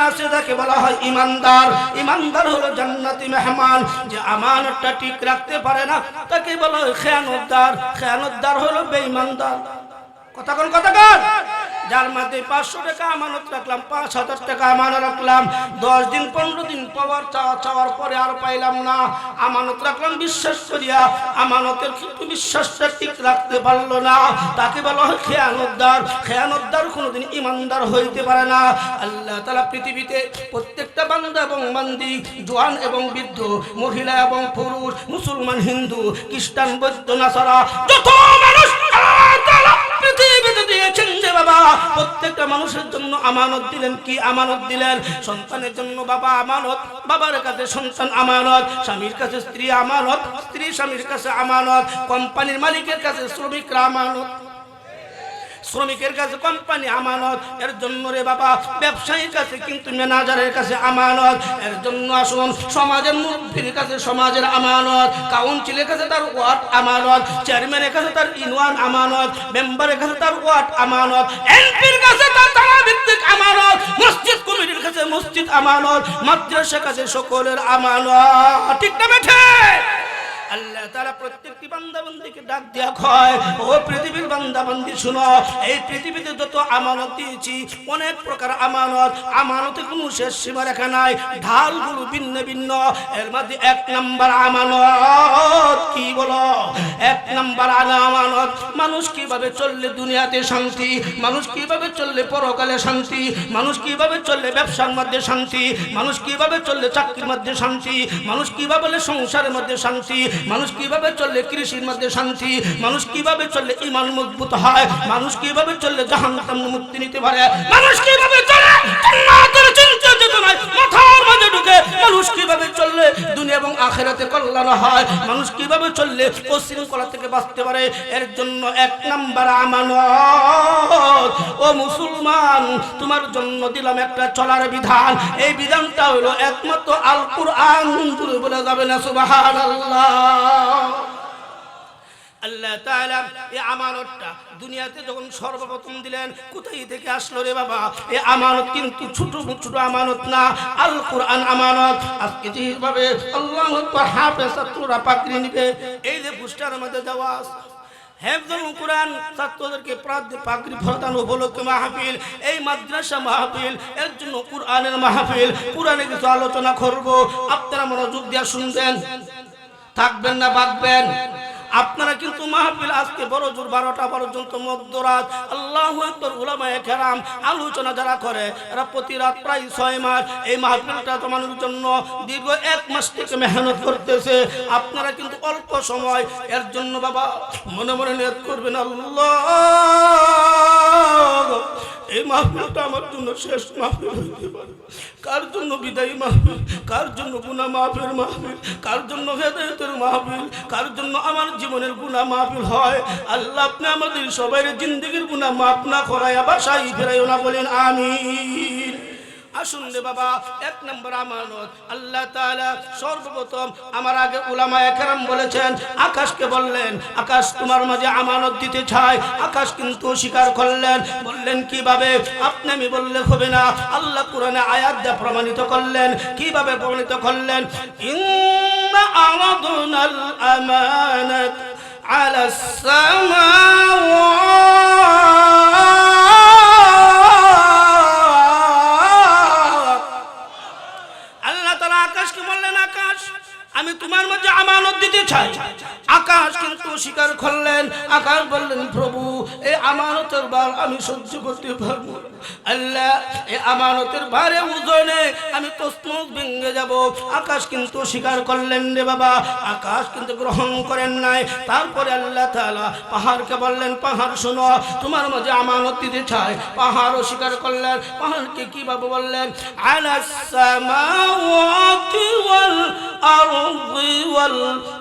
আছে তাকে বলা হয় ইমানদার। ইমানদার হলো জান্নাতি মেহমান। যে আমানতটা ঠিক রাখতে পারে না তাকে বলা হয় খেয়ানতদার। খেয়ানতদার হলো বেঈমানদার। কথা কোন কথা কোন? যার মাঝে 500 টাকা আমানত রাখলাম, 5000 টাকা আমানত রাখলাম, 10 দিন 15 দিন পাওয়ার চাওয়ার পরে আর পাইলাম না, আমানত রাখলাম বিশ্বাস করিয়া, আমানতের কিন্তু বিশ্বাসটা ঠিক রাখতে পারলো না, তাকে বলা হয় খেয়ানতদার। খেয়ানতদার কোনোদিন ইমানদার হইতে পারে না। আল্লাহ তাআলা পৃথিবীতে প্রত্যেকটা বান্দা এবং বান্দি, জওয়ান এবং বৃদ্ধ, মহিলা এবং পুরুষ, মুসলমান, হিন্দু, খ্রিস্টান, বৌদ্ধ, নাসারা, যত মানুষ আল্লাহ তাআলা পৃথিবীতে দিয়েছেন যে বাবা, প্রত্যেকটা মানুষের জন্য আমানত দিলেন। কি আমানত দিলেন? সন্তানের জন্য বাবা আমানত, বাবার কাছে সন্তান আমানত, স্বামীর কাছে স্ত্রী আমানত, স্ত্রী স্বামীর কাছে আমানত, কোম্পানির মালিকের কাছে শ্রমিকরা আমানত, শ্রমিকের কাছে কোম্পানি আমানত। এর জন্য রে বাবা ব্যবসায়ীর কাছে কিন্তু ম্যানেজারের কাছে আমানত। এর জন্য আসুন সমাজের মুরব্বীর কাছে সমাজের আমানত, কাউন্সিলের কাছে তার ওয়ার্ড আমানত, চেয়ারম্যানের কাছে তার ইউনিয়ন আমানত, মেম্বারের কাছে তার ওয়ার্ড আমানত, এমপির কাছে তার থানা ভিত্তিক আমানত, মসজিদ কমিটির কাছে মসজিদ আমানত, মাদ্রাসার কাছে সকলের আমানত। ঠিক না বেঠে? আল্লাহ তাআলা প্রত্যেকটি বান্দাবন্দীকে ডাক দিয়া কয়, ও পৃথিবীর বান্দাবন্দী শুনো, এই পৃথিবীতে যত আমানত দিয়েছি, অনেক প্রকার আমানত, আমানতে কোনো শেষ সীমা রেখা নাই, ঢালগুলো ভিন্ন ভিন্ন। এর মধ্যে 1 নাম্বার আমানত কি বলো? 1 নাম্বার আমানত মানুষ কিভাবে চললে দুনিয়াতে শান্তি, মানুষ কিভাবে চললে পরকালে শান্তি, মানুষ কিভাবে চললে ব্যবসার মধ্যে শান্তি, মানুষ কিভাবে চললে চাকরির মধ্যে শান্তি, মানুষ কিভাবে সংসারের মধ্যে শান্তি, মানুষ কিভাবে চললে কৃষির মধ্যে শান্তি, মানুষ কিভাবে চললে ঈমান মজবুত হয়, মানুষ কিভাবে চললে জাহান্নাম মুক্তি নিতে পারে, মানুষ কিভাবে চলে জান্নাতের চিন্তা চেতনায় মাথার মাঝে ঢুকে, মানুষ কিভাবে চললে দুনিয়া এবং আখিরাতে কল্যাণ হয়, মানুষ কিভাবে চললে উশৃঙ্খলা থেকে বাঁচতে পারে। এর জন্য 1 নাম্বার আমানত। ও মুসলমান, তোমার জন্য দিলাম একটা চলার বিধান। এই বিধানটা হলো একমাত্র আল কুরআন। জুড়ে বলে যাবে না সুবহানাল্লাহ। আল্লাহ তাআলা এই আমানতটা দুনিয়াতে যখন সর্বপ্রথম দিলেন, কোথায় থেকে আসলো রে বাবা? এই আমানত কিন্তু ছোট ছোট আমানত না, আল কুরআন আমানত। আজকে যেভাবে আল্লাহু আকবার হাফেজ ছাত্ররা পাকড়ি নিবে, এই যে পুস্টার মধ্যে দেওয়া আছে হেফজুল কুরআন, ছাত্রদেরকে পাগড়ি প্রদান উপলক্ষে মাহফিল, এই মাদ্রাসা মাহফিল, এর জন্য কুরআনের মাহফিল। কুরআনে কিছু আলোচনা করব, আপনারা মনোযোগ দিয়ে শুনবেন, থাকবেন না বাঁকবেন। আপনারা কিন্তু মাহফিল আজকে বড় জোর 12টা পর্যন্ত মধ্যরাত আল্লাহু আকবার উলামায়ে কেরাম আলোচনা যারা করে এরা প্রতি রাত প্রায় 6 মাস এই মাহফিলটা জমানোর জন্য দীর্ঘ 1 মাস থেকে মেহনত করতেছে। আপনারা কিন্তু অল্প সময়, এর জন্য বাবা মনে মনে নিয়ত করবেন, আল্লাহ এই মাহফিলটা আমার জন্য শেষ মাহফিল হইতে পারে। কার জন্য বিদায়ী মাহফিল, কার জন্য গুনাহ মাহফিল মাহফিল, কার জন্য হেদায়েতের মাহফিল, কার জন্য আমার জীবনের গুনাহ মাহফিল হয়। আল্লাহ আপনি আমাদের সবার জিন্দেগির গুনাহ মাফ না করায় বাসায় ফেরাইও না, বলেন আমিন। আসুন রে বাবা, 1 নম্বর আমানত আল্লাহ তাআলা সর্বপ্রথম আমার আগে উলামায়ে কেরাম বলেছেন, আকাশকে বললেন, আকাশ তোমার মাঝে আমানত দিতে চায়। আকাশ কিন্তু স্বীকার করলেন। বললেন কিভাবে? আপনি আমি বললে হবে না, আল্লাহ কোরআনে আয়াত দিয়ে প্রমাণিত করলেন। কিভাবে প্রমাণিত করলেন? ইন্না আরাদনাল আমানাত আলাস সামাওয়াত, আমি তোমার মাঝে আমানত দিতে চাই। আকাশ কিন্তু স্বীকার করলেন। আকাশ বললেন, প্রভু এই আমানতের ভার আমি সহ্য করতে পারবো। আল্লাহ এই আমানতের ভারে ওজনে আমি তসনস ভেঙে যাব। আকাশ কিন্তু স্বীকার করলেন রে বাবা, আকাশ কিন্তু গ্রহণ করেন নাই। তারপরে আল্লাহ তাআলা পাহাড়কে বললেন, পাহাড় শোনো তোমার মাঝে আমানত দিতে চাই। পাহাড়ও স্বীকার করলেন। পাহাড়কে কিভাবে বললেন? আলাস সামাওয়াতি ওয়াল আরদি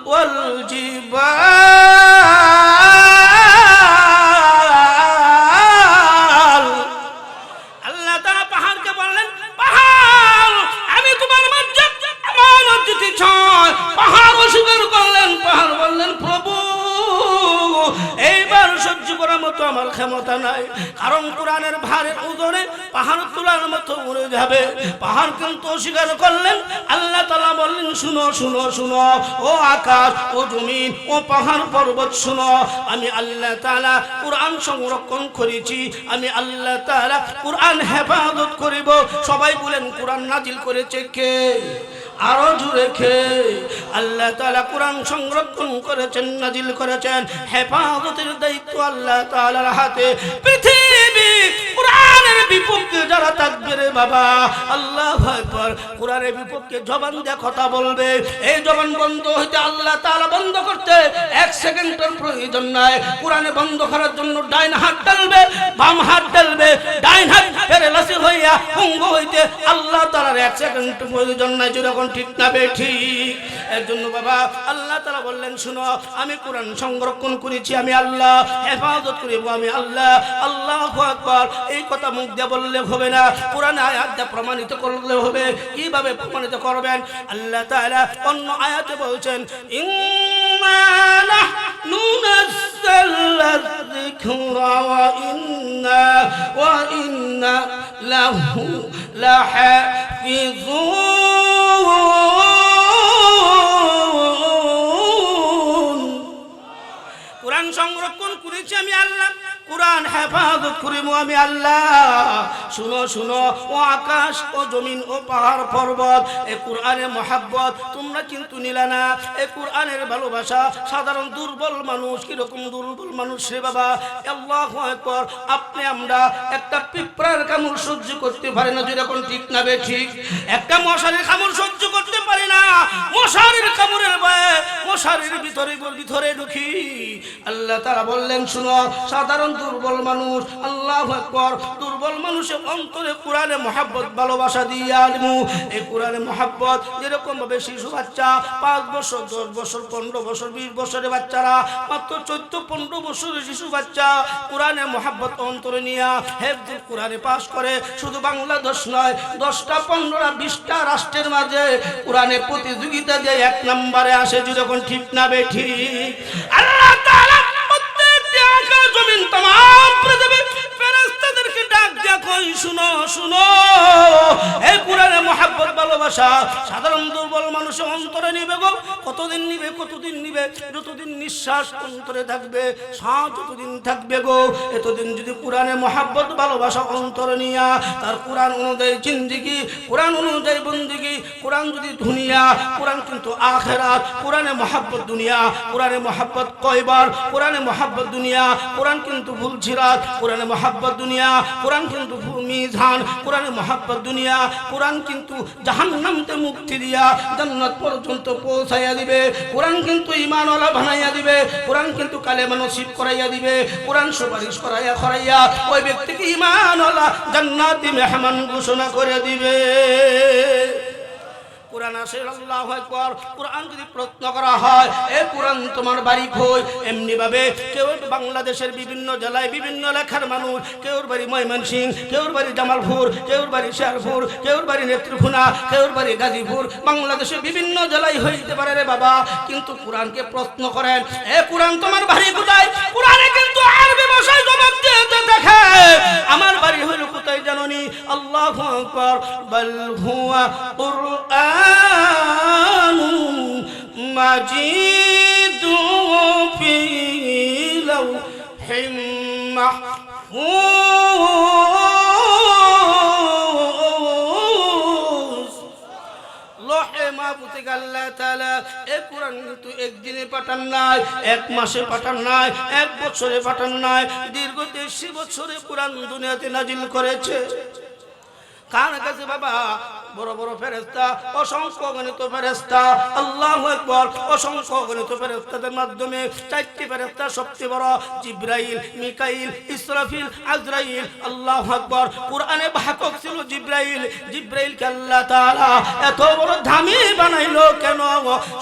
ওয়াল জিবাল। আল্লাহ তাআলা পাহাড়কে বললেন, পাহাড় আমি তোমার মাঝে আমানত দিতে চাই। পাহাড় অস্বীকার করলেন। পাহাড় বললেন, প্রভু এইবার সহ্য করার মতো আমার ক্ষমতা নাই। কারণ কোরআনের ভারের ওজনে পাহাড় তোলার মতো উড়ে যাবে। পাহাড় কিন্তু অস্বীকার করলেন। আল্লাহ তাআলা বললেন, শুনো শুনো শুনো, ও আকাশ, ও জমিন, ও পাহাড় পর্বত শুনো, আমি আল্লাহ তাআলা কোরআন সংরক্ষণ করেছি, আমি আল্লাহ তাআলা কোরআন হেফাজত করিব। সবাই বলেন, কোরআন নাজিল করেছে কে? আরো জোরে কে? আল্লাহ তাআলা কোরআন সংরক্ষণ করেছেন, নাজিল করেছেন। হেফাজতের দায়িত্ব আল্লাহ তাআলার হাতে। পৃথিবী কোরআনের বিপক্ষে যারা থাকবে রে বাবা, আল্লাহু আকবার, কোরআনের বিপক্ষে জবান দিয়ে কথা বলবে, এই জবান বন্ধ হইতে আল্লাহ তাআলা বন্ধ করতে 1 সেকেন্ডের প্রয়োজন নাই। কোরআনে বন্ধ করার জন্য ডাইন হাত ডালবে, বাম হাত ডালবে, ডাইন হাত প্যারালাইসি হইয়া অঙ্গ হইতে আল্লাহ তাআলার 1 সেকেন্ড প্রয়োজন নাই। যখন ঠিক না ঠিক এর জন্য বাবা আল্লাহ তাআলা বললেন, শুনো, আমি কোরআন সংরক্ষণ করেছি, আমি আল্লাহ হেফাজত করিব, আমি আল্লাহ। আল্লাহু আকবার। এই কথা মুখ দিয়ে বললে হবে না, কোরআন আয়াত দিয়ে প্রমাণিত করলে হবে। কিভাবে প্রমাণিত করবেন? আল্লাহ তাআলা অন্য আয়াতে বলছেন, ইন্না নাহনু নাযালনা যিকরা ওয়া ইন্না লাহু লাহাফিজুন। কোরআন সংরক্ষণ করেছি আমি আল্লাহ, কোরআন হেফাজত করিব আমি আল্লাহ। শুনো শুনো, ও আকাশ, ও জমিন, ও পাহাড় পর্বত, এই কোরআনের মহাব্বত তোমরা কিন্তু নিলা না। এই কোরআনের ভালোবাসা সাধারণ দুর্বল মানুষ, কিরকম দুর্বল মানুষ রে বাবা, আল্লাহু আকবার। আপনি আমরা একটা পিঁপড়ার কামড় সহ্য করতে পারি না, যেরকম ঠিক না বে ঠিক। একটা মশারির কামড় সহ্য করতে পারি না, মশারির কামড়ের ভয়ে মশারির ভিতরে ঢুকি। আল্লাহ তাআলা বললেন, শুনো, সাধারণ দুর্বল মানুষ, আল্লাহু আকবার, দুর্বল মানুষের অন্তরে কোরআনে মহব্বত ভালোবাসা দিয়ে আলমু। এই কোরআনে মহব্বত যেরকম ভাবে শিশু বাচ্চা 5 বছর, 10 বছর, 15 বছর, 20 বছরের বাচ্চারা, মাত্র 14-15 বছরের শিশু বাচ্চা কোরআনে মহব্বত অন্তরে নিয়ে হেফজুল কোরআনে পাস করে। শুধু বাংলাদেশ নয়, 10টা 15টা 20টা রাষ্ট্রের মাঝে কোরআনে প্রতিযোগিতা দিয়ে 1 নম্বরে আসে। যখন ঠিক না বে ঠিক। আল্লাহ তাআলা প্রত্যেকটি আকাশ জমিন तमाम পৃথিবী ফেরেশতাদেরকে ডাক দিয়া কই, শুনো শুনো, এই কোরআনে মহব্বত ভালোবাসা সাধারণ দুর্বল মানুষের অন্তরে নিবে গো। কতদিন নিবে? কতদিন নিবে? যতদিন নিঃশ্বাস অন্তরে থাকবে, শ্বাস যতদিন থাকবে গো, এতদিন যদি কোরআনে মহব্বত ভালোবাসা অন্তরে নিয়া তার কোরআন অনুযায়ী জিন্দেগি, কোরআন অনুযায়ী বন্দেগি, কোরআন যদি দুনিয়া, কোরআন কিন্তু আখিরাত, কোরআনে মহব্বত দুনিয়া, কোরআনে মহব্বত কয়বার, কোরআনে মহব্বত দুনিয়া, কোরআন কিন্তু ভুল ছিরাত, কোরআনে মহব্বত দুনিয়া, কোরআন কিন্তু মিজান, কোরআনে মহব্বত দুনিয়া, কোরআন কিন্তু জাহান্নামতে মুক্তি দিয়া জান্নাত পর্যন্ত পৌঁছাইয়া দিবে, কোরআন কিন্তু ঈমানওয়ালা বানাইয়া দিবে, কোরআন কিন্তু কালেমা নসিব করাইয়া দিবে, কোরআন সুপারিশ করাইয়া ওই ব্যক্তিকে ঈমানওয়ালা জান্নাতি মেহমান ঘোষণা করে দিবে। কোরআন আসে, আল্লাহু আকবার। কোরআন যদি প্রশ্ন করা হয়, এ কোরআন তোমার বাড়ি কই, এমনি ভাবে কেউ বাংলাদেশের বিভিন্ন জেলায় বিভিন্ন এলাকার মানুষ, কেউর বাড়ি ময়মনসিংহ, কেউর বাড়ি জামালপুর, কেউর বাড়ি শেরপুর, কেউর বাড়ি নেত্রকোনা, কেউর বাড়ি গাজীপুর, বাংলাদেশের বিভিন্ন জেলায় হইতে পারে রে বাবা। কিন্তু কোরআনকে প্রশ্ন করেন, এ কোরআন তোমার বাড়ি কোথায়? কোরআনে কিন্তু আরবি ভাষায় জবাব দিতে দেখে, আমার বাড়ি হইল কোথায় জানোনি? আল্লাহু আকবার। বাল হুয়া কুরআন মাজিদ ফি লাওহিম মাহফুজ। লোহে মাহফুজে আল্লাহ তাআলা এই কোরআন কিন্তু একদিনে পাঠান নাই, 1 মাসে পাঠান নাই, 1 বছরে পাঠান নাই, দীর্ঘ 30 বছরে কোরআন দুনিয়াতে নাজিল করেছে। কার কাছে বাবা? বড় বড় ফেরেশতা, অসংখ্য অগণিত ফেরেশতা, আল্লাহু আকবার, অসংখ্য অগণিত ফেরেশতাদের মাধ্যমে 4টি ফেরেশতা সবচেয়ে বড়, জিবরাইল, মিকাইল, ইসরাফিল, আজরাইল। আল্লাহু আকবার। কোরআনে বাহক ছিল জিবরাইল। জিবরাইলকে আল্লাহ তাআলা এত বড় দামি বানাইলো কেন?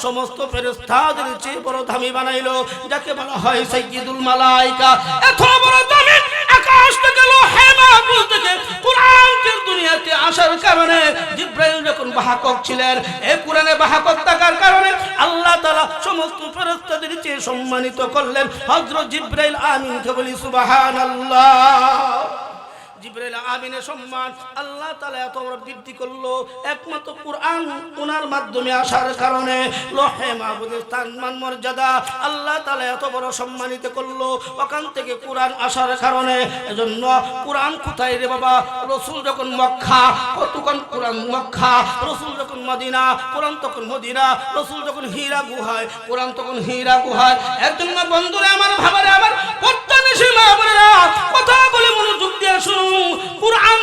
সমস্ত ফেরেশতাদের চেয়ে বড় দামি বানাইলো, যাকে বলা হয় সাইয়্যিদুল মালায়েকা। এত বড় দামি আকাশ থেকে লোহে মাহফুজ থেকে কোরআনকে দুনিয়াতে আসার কারণে জিবরাইল যখন বাহক ছিলেন, এই কোরআনে বাহক থাকার কারণে আল্লাহ তাআলা সমস্ত ফেরেশতাদের চেয়ে সম্মানিত করলেন হযরত জিবরাইল। আমিনকে বলি সুবহানাল্লাহ। আমিনের সম্মান আল্লাহ তাআলা এত বড় বৃদ্ধি করলো একমাত্র কুরআন ওনার মাধ্যমে আসার কারণে। লৌহে মাহফুজের সম্মান মর্যাদা আল্লাহ তাআলা এত বড় সম্মানিত করলো ওখান থেকে কুরআন আসার কারণে। এজন্য কুরআন কোথায় রে বাবা? রাসূল যখন মক্কা, তখন কুরআন মক্কা, রাসূল যখন মদিনা, কুরআন তখন মদিনা, রাসূল যখন হীরা গুহায়, কুরআন তখন হীরা গুহায়। এর জন্য বন্ধুরা আমার, ভাবারে আমার, প্রত্যেকটি মা বোনেরা কথা বলে মনোযোগ দিয়ে শুনুন। কুরআন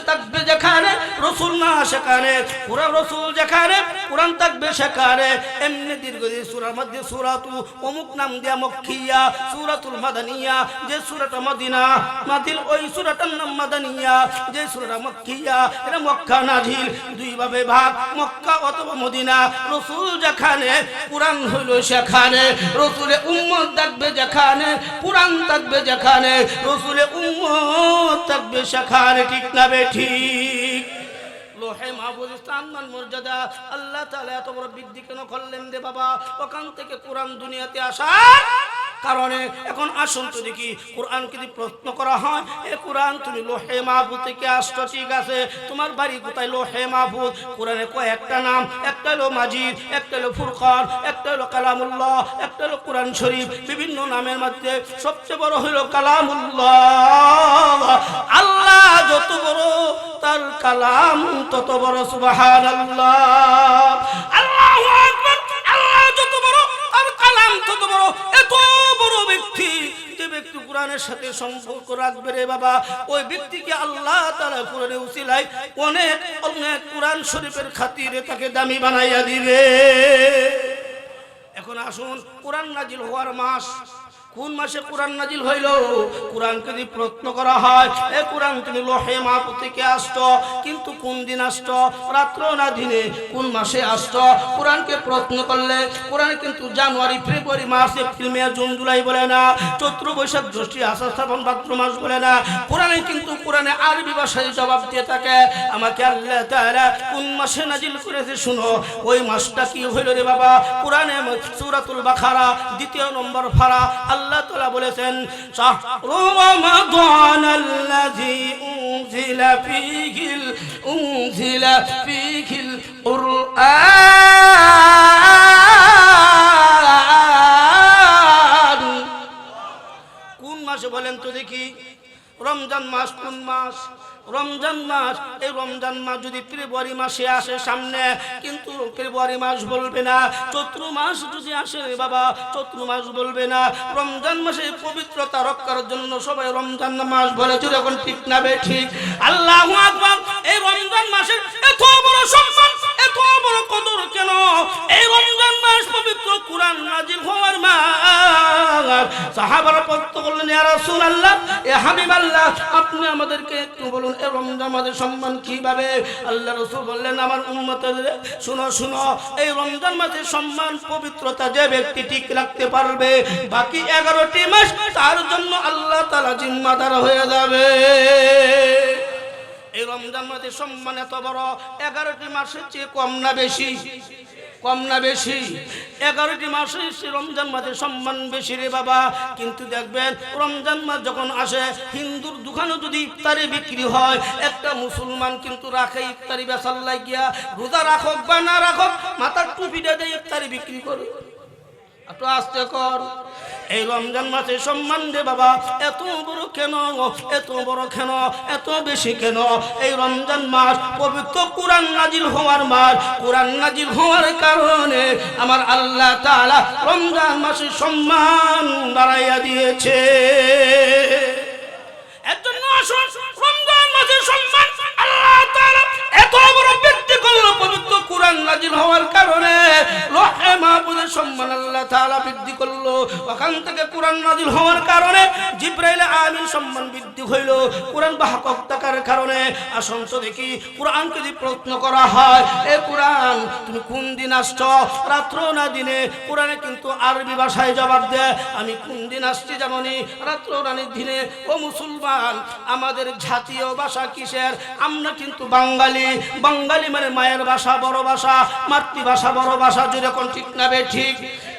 থাকবে যেখানে, রাসূল না সেখানে। কুরআন রাসূল যেখানে, কুরআন থাকবে সেখানে। এমনি দীর্ঘদিন সূরার মধ্যে সূরাতু অমুক নাম দিয়া মক্কিয়া, সূরাতুল মাদানিয়া, যে সূরাটা মদিনা নাজিল, ওই সূরাটার নাম মাদানিয়া। যে সূরাটা মক্কিয়া, এটা মক্কা নাজিল। দুই ভাবে ভাগ, মক্কা অথবা মদিনা। রাসূল যেখানে, কুরআন হইল সেখানে। রাসূলের উম্মত থাকবে যেখানে, কুরআন থাকবে যেখানে। রাসূলের উম্মত থাকবে সেখানে। ঠিক না ঠিক? লৌহে মাহফুজের সম্মান মর্যাদা আল্লাহ তাআলা এত বড় বৃদ্ধি কেন করলেন রে বাবা? ওখান থেকে কুরআন দুনিয়াতে আসার কারণে। এখন আসুন তো দেখি, কুরআন যদি প্রশ্ন করা হয়, এ কুরআন তুমি লৌহে মাহফুজ থেকে আসছো, ঠিক আছে, তোমার বাড়ি কোথায়? লৌহে মাহফুজ। কুরআনে কয়েকটা নাম, একটা হলো মাজিদ, একটা হলো ফুরকান, একটা হলো কালামুল্লাহ, একটা হলো কুরআন শরীফ। বিভিন্ন নামের মধ্যে সবচেয়ে বড় হলো কালামুল্লাহ। আল্লাহ যত বড়, তার কালাম তত বড়। সুবহানাল্লাহ, আল্লাহু আকবার। আল্লাহ যত বড়, তার কালাম তত বড়। এত বড় ব্যক্তি, যে ব্যক্তি কুরআনের সাথে সম্পর্ক রাখবে রে বাবা, ওই ব্যক্তিকে আল্লাহ তাআলা কুরআনের উসিলায় অনেক অনেক কুরআন শরীফের খাতিরে তাকে দামি বানাইয়া দিবে। এখন আসুন, কুরআন নাজিল হওয়ার মাস কোন মাসে কুরআন নাজিল হইল? কুরআনকে যদি প্রশ্ন করা হয়, এ কুরআন তুমি লৌহে মাহফুজ থেকে আসছো, কিন্তু কোন দিন আসছো? রাত্র না দিনে? কোন মাসে আসছো? কুরআনকে প্রশ্ন করলে কুরআন কিন্তু জানুয়ারি, ফেব্রুয়ারি, মার্চ, এপ্রিল, মে, জুন, জুলাই বলে না, চৈত্র, বৈশাখ, জ্যৈষ্ঠ, আষাঢ়, শ্রাবণ, ভাদ্র মাস বলে না। কুরআনে কিন্তু কুরআনে আরবি ভাষায় জবাব দিয়ে থাকে। আমাকে আল্লাহ তাআলা কোন মাসে নাজিল করেছে শুনো, ওই মাসটা কি হইল রে বাবা? কুরআনে সূরাতুল বাকারা 2 নম্বর পারা আল্লাহ তাআলা বলেছেন, শাহরু রমাদানাল্লাযী উনজিলা ফীহিল কুরআন। কোন মাসে বলেন তো দেখি? রমজান মাস। কোন মাস? রমজান মাস। এই রমজান মাস যদি ফেব্রুয়ারি মাসে আসে সামনে, কিন্তু ফেব্রুয়ারি মাস বলবে না। চৈত্র মাস যদি আসে বাবা, চৈত্র মাস বলবে না। রমজান মাসে পবিত্রতা রক্ষার জন্য সবাই রমজান মাস বলেছে। এখন ঠিক না বে ঠিক? আল্লাহু আকবার। এই রমজান মাসের এত বড় সম্মান, এত বড় কদর কেন? এই রমজান মাস পবিত্র কুরআন নাজিল হওয়ার মাস। সাহাবারা প্রশ্ন করলেন, ইয়া রাসূলুল্লাহ, এ হাবিবাল্লাহ, আপনি আমাদেরকে একটু বলুন এই রমজান মাসের সম্মান কিভাবে? আল্লাহ রাসূল বললেন, আমার উম্মতের শুনো শুনো, এই রমজান মাসের সম্মান পবিত্রতা যে ব্যক্তি ঠিক রাখতে পারবে, বাকি 11টি মাস তার জন্য আল্লাহ তাআলা জিম্মাদার হয়ে যাবে। এই রমজান মাসের সম্মান এত বড়, 11টি মাসের চেয়ে কম না বেশি? কম না বেশি? 11টি মাসে রমজান মাসের সম্মান বেশি রে বাবা। কিন্তু দেখবেন রমজান মাস যখন আসে, হিন্দুর দোকানে যদি ইফতারি বিক্রি হয়, একটা মুসলমান কিন্তু রাখে ইফতারি বেচার লাগিয়া, রোজা রাখক বা না রাখক, মাথার টুপিটা দিয়ে ইফতারি বিক্রি করে। একটু আস্তে কর। এই রমজান মাসের সম্মান রে বাবা এত বড় কেন? এত বড় কেন? এত বেশি কেন? এই রমজান মাস পবিত্র কুরআন নাজিল হওয়ার মাস। কুরআন নাজিল হওয়ার কারণে আমার আল্লাহ তাআলা রমজান মাসের সম্মান বাড়াইয়া দিয়েছে। এর জন্য আসুন, রমজান মাসের সম্মান আল্লাহ তাআলা এত বড় বৃদ্ধি করলো পবিত্র কুরআন নাজিল হওয়ার কারণে। লৌহে মাহফুজের সম্মান আল্লাহ তাআলা বৃদ্ধি করলো। ওখান থেকে কুরআন নাজিল হওয়ার কারণে জিবরাইল আমিন সম্মান বৃদ্ধি হইল কুরআন বাহক থাকার কারণে। আসুন তো দেখি, কুরআনকে যদি প্রশ্ন করা হয়, এ কুরআন তুমি কোন দিন আসছো? রাত্র না দিনে? কুরআনে কিন্তু আরবি ভাষায় জবাব দেয়, আমি কোন দিন আসছি জানি? রাত্র না দিনে। ও মুসলমান, আমাদের জাতীয় ভাষা কিসের? আমরা কিন্তু বাঙালি। বাঙালি মানে মায়ের ভাষা, বড় ভাষা, মাতৃভাষা, বড় ভাষা। যেরকম ঠিক না বে ঠিক?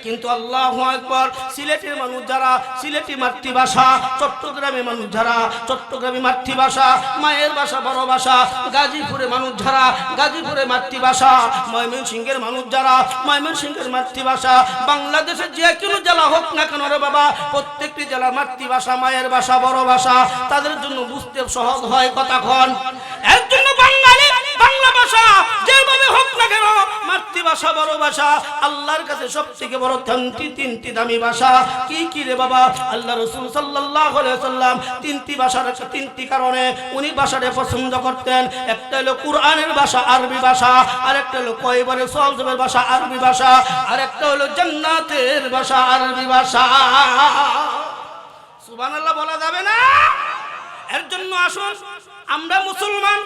কিন্তু আল্লাহু আকবার, সিলেটের মানুষ যারা সিলেটি মাতৃভাষা, চট্টগ্রামের মানুষ যারা চট্টগ্রামী মাতৃভাষা, মায়ের ভাষা বড় ভাষা, গাজীপুরে মানুষ যারা গাজীপুরে মাতৃভাষা, ময়মনসিংহের মানুষ যারা ময়মনসিংহের মাতৃভাষা, বাংলাদেশের যে কোনো জেলা হোক না কেন রে বাবা, প্রত্যেকটি জেলার মাতৃভাষা মায়ের ভাষা বড় ভাষা, তাদের জন্য বুঝতে সহজ হয় কথাক্ষণ। এর জন্য বাঙালি বাংলা ভাষা যেভাবে হোক না কেন, মাতৃভাষা বড় ভাষা, আল্লাহর কাছে সবথেকে বড় তিনটি দামি ভাষা। কি কি রে বাবা? আল্লাহ রাসূল সাল্লাল্লাহু আলাইহি ওয়াসাল্লাম তিনটি ভাষার তিনটি কারণে উনি ভাষাটা পছন্দ করতেন। একটা হলো কুরআনের ভাষা আরবি ভাষা, আরেকটা হলো কয়বারে সওজবের ভাষা আরবি ভাষা, আরেকটা হলো জান্নাতের ভাষা আরবি ভাষা। সুবহানাল্লাহ বলা যাবে না? এর জন্য আসুন, আমরা মুসলমান,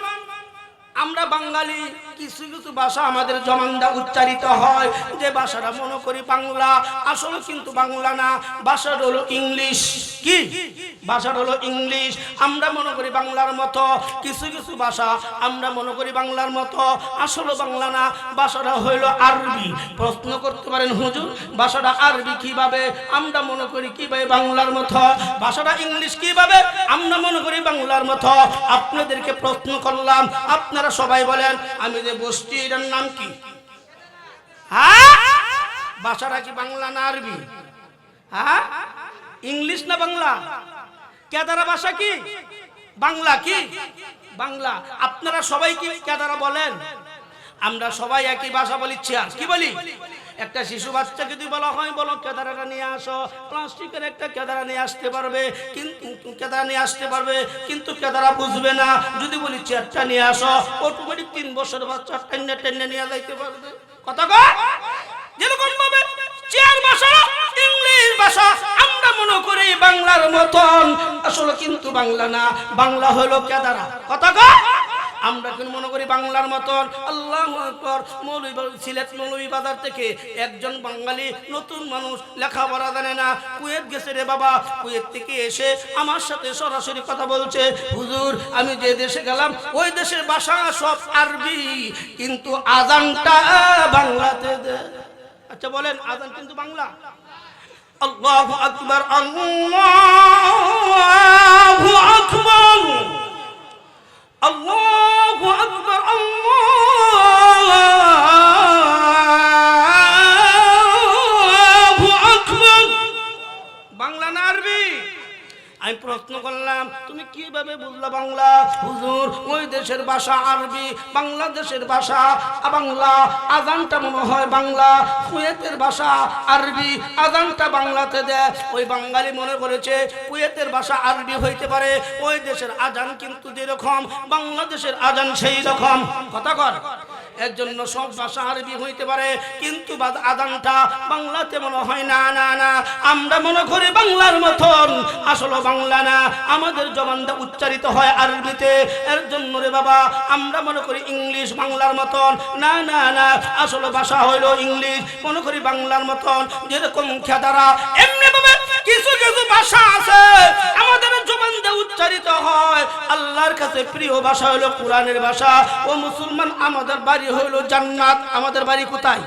আমরা বাঙালি, কিছু কিছু ভাষা আমাদের জমান্দা উচ্চারিত হয়, যে ভাষাটা মনে করি বাংলা, আসলে কিন্তু বাংলা না, ভাষাটা হলো ইংলিশ। কি ভাষাটা হলো ইংলিশ। আমরা মনে করি বাংলার মতো, কিছু কিছু ভাষা আমরা মনে করি বাংলার মতো, আসলে বাংলা না, ভাষাটা হইল আরবি। প্রশ্ন করতে পারেন হুজুর ভাষাটা আরবি কিভাবে? আমরা মনে করি কিভাবে বাংলার মতো, ভাষাটা ইংলিশ কিভাবে? আমরা মনে করি বাংলার মতো। আপনাদেরকে প্রশ্ন করলাম, আপনারা সবাই বলেন, আমি যে বসছি এটার নাম কি? হ্যাঁ, ভাষাটা কি বাংলা না আরবি? হ্যাঁ, ইংলিশ না বাংলা? কেদারা ভাষা কি বাংলা? কি বাংলা? আপনারা সবাই কি কেদারা বলেন? আমরা সবাই একই ভাষা বলি, চেয়ার কি বলি? একটা শিশু বাচ্চাকে যদি বলা হয় বলো কেদারাটা নিয়ে আসো, প্লাস্টিকের একটা কেদারা নিয়ে আসতে পারবে, কিন্তু কেদারা নিয়ে আসতে পারবে, কিন্তু কেদারা বুঝবে না। যদি বলি চেয়ারটা নিয়ে আসো, অটোমেটিক 3 বছর বাচ্চা টেনে নিয়ে যাইতে পারবে। কথা কয় যেরকম ভাবে চেয়ার ভাষা ইংলিশ ভাষা আমরা মনে করি বাংলার মতন, আসলে কিন্তু বাংলা না, বাংলা হলো কেদারা। কথা কয় আমরা কিন্তু মনে করি বাংলার মতন। আল্লাহু আকবার। সিলেট মৌলভীবাজার থেকে একজন বাঙালি নতুন মানুষ, লেখাপড়া জানে না, কুয়েত গেছে রে বাবা। কুয়েত থেকে এসে আমার সাথে সরাসরি কথা বলছে, হুজুর আমি যে দেশে গেলাম ওই দেশের ভাষা সব আরবি, কিন্তু আজানটা বাংলাতে দে। আচ্ছা বলেন, আজান কিন্তু বাংলা। আল্লাহু আকবার, আল্লাহু আকবার, আল্লাহু আকবার, আল্লাহু আকবার। বাংলা না আরবি? আমি প্রশ্ন করলাম, তুমি কিভাবে বুঝলা বাংলা? হুজুর ওই দেশের ভাষা আরবি, বাংলাদেশের ভাষা বাংলা, আজানটা মনে হয় বাংলা, কুয়েতের ভাষা আরবি, আজানটা বাংলাতে দেয়। ওই বাঙালি মনে করেছে কুয়েতের ভাষা আরবি হইতে পারে, ওই দেশের আজান কিন্তু যেরকম বাংলাদেশের আজান সেই রকম। কথা কর। এর জন্য সব ভাষা আরবি হইতে পারে, কিন্তু আজানটা বাংলাতে মনে হয় না। না না, আমরা মনে করি বাংলার মতন, আসলে বাংলা না, আমাদের জবানটা উচ্চারিত হয় আরবিতে। এর জন্য রে বাবা আমরা মনে করি ইংলিশ বাংলার মতন। না না না, আসলে ভাষা হইল ইংলিশ, মনে করি বাংলার মতন। যেরকম খেদারা, এমনি ভাবে কিছু কিছু ভাষা আছে আমাদের জবানটা উচ্চারিত হয়। আল্লাহর কাছে প্রিয় ভাষা হলো কোরআনের ভাষা। ও মুসলমান, আমাদের বাড়ি হইল জান্নাত। আমাদের বাড়ি কোথায়?